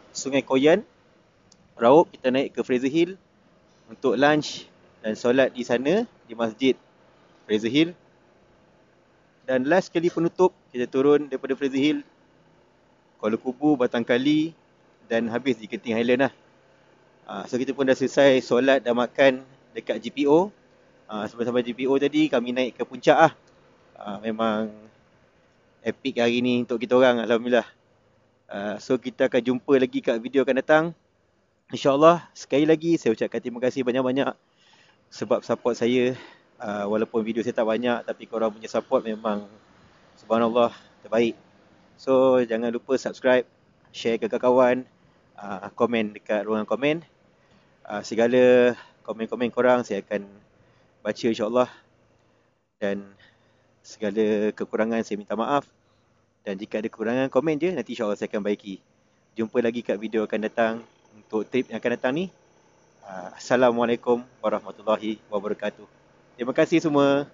Sungai Koyan, Raub. Kita naik ke Fraser Hill untuk lunch dan solat di sana, di Masjid Fraser Hill. Dan last kali penutup, kita turun daripada Fraser Hill, Kuala Kubu, Batang Kali, dan habis di Genting Highland lah. So kita pun dah selesai solat dan makan dekat GPO. Sebelum sampai GPO tadi, kami naik ke puncak lah. Memang epic hari ni untuk kita orang, alhamdulillah. So kita akan jumpa lagi kat video akan datang, InsyaAllah. Sekali lagi saya ucapkan terima kasih banyak-banyak sebab support saya. Walaupun video saya tak banyak, tapi korang punya support memang Subhanallah, terbaik. So jangan lupa subscribe, share ke kawan-kawan, komen dekat ruangan komen. Segala komen-komen korang saya akan baca insyaAllah. Dan segala kekurangan saya minta maaf. Dan jika ada kekurangan, komen je, nanti insyaAllah saya akan baiki. Jumpa lagi kat video akan datang untuk trip yang akan datang ni. Assalamualaikum warahmatullahi wabarakatuh. Terima kasih semua.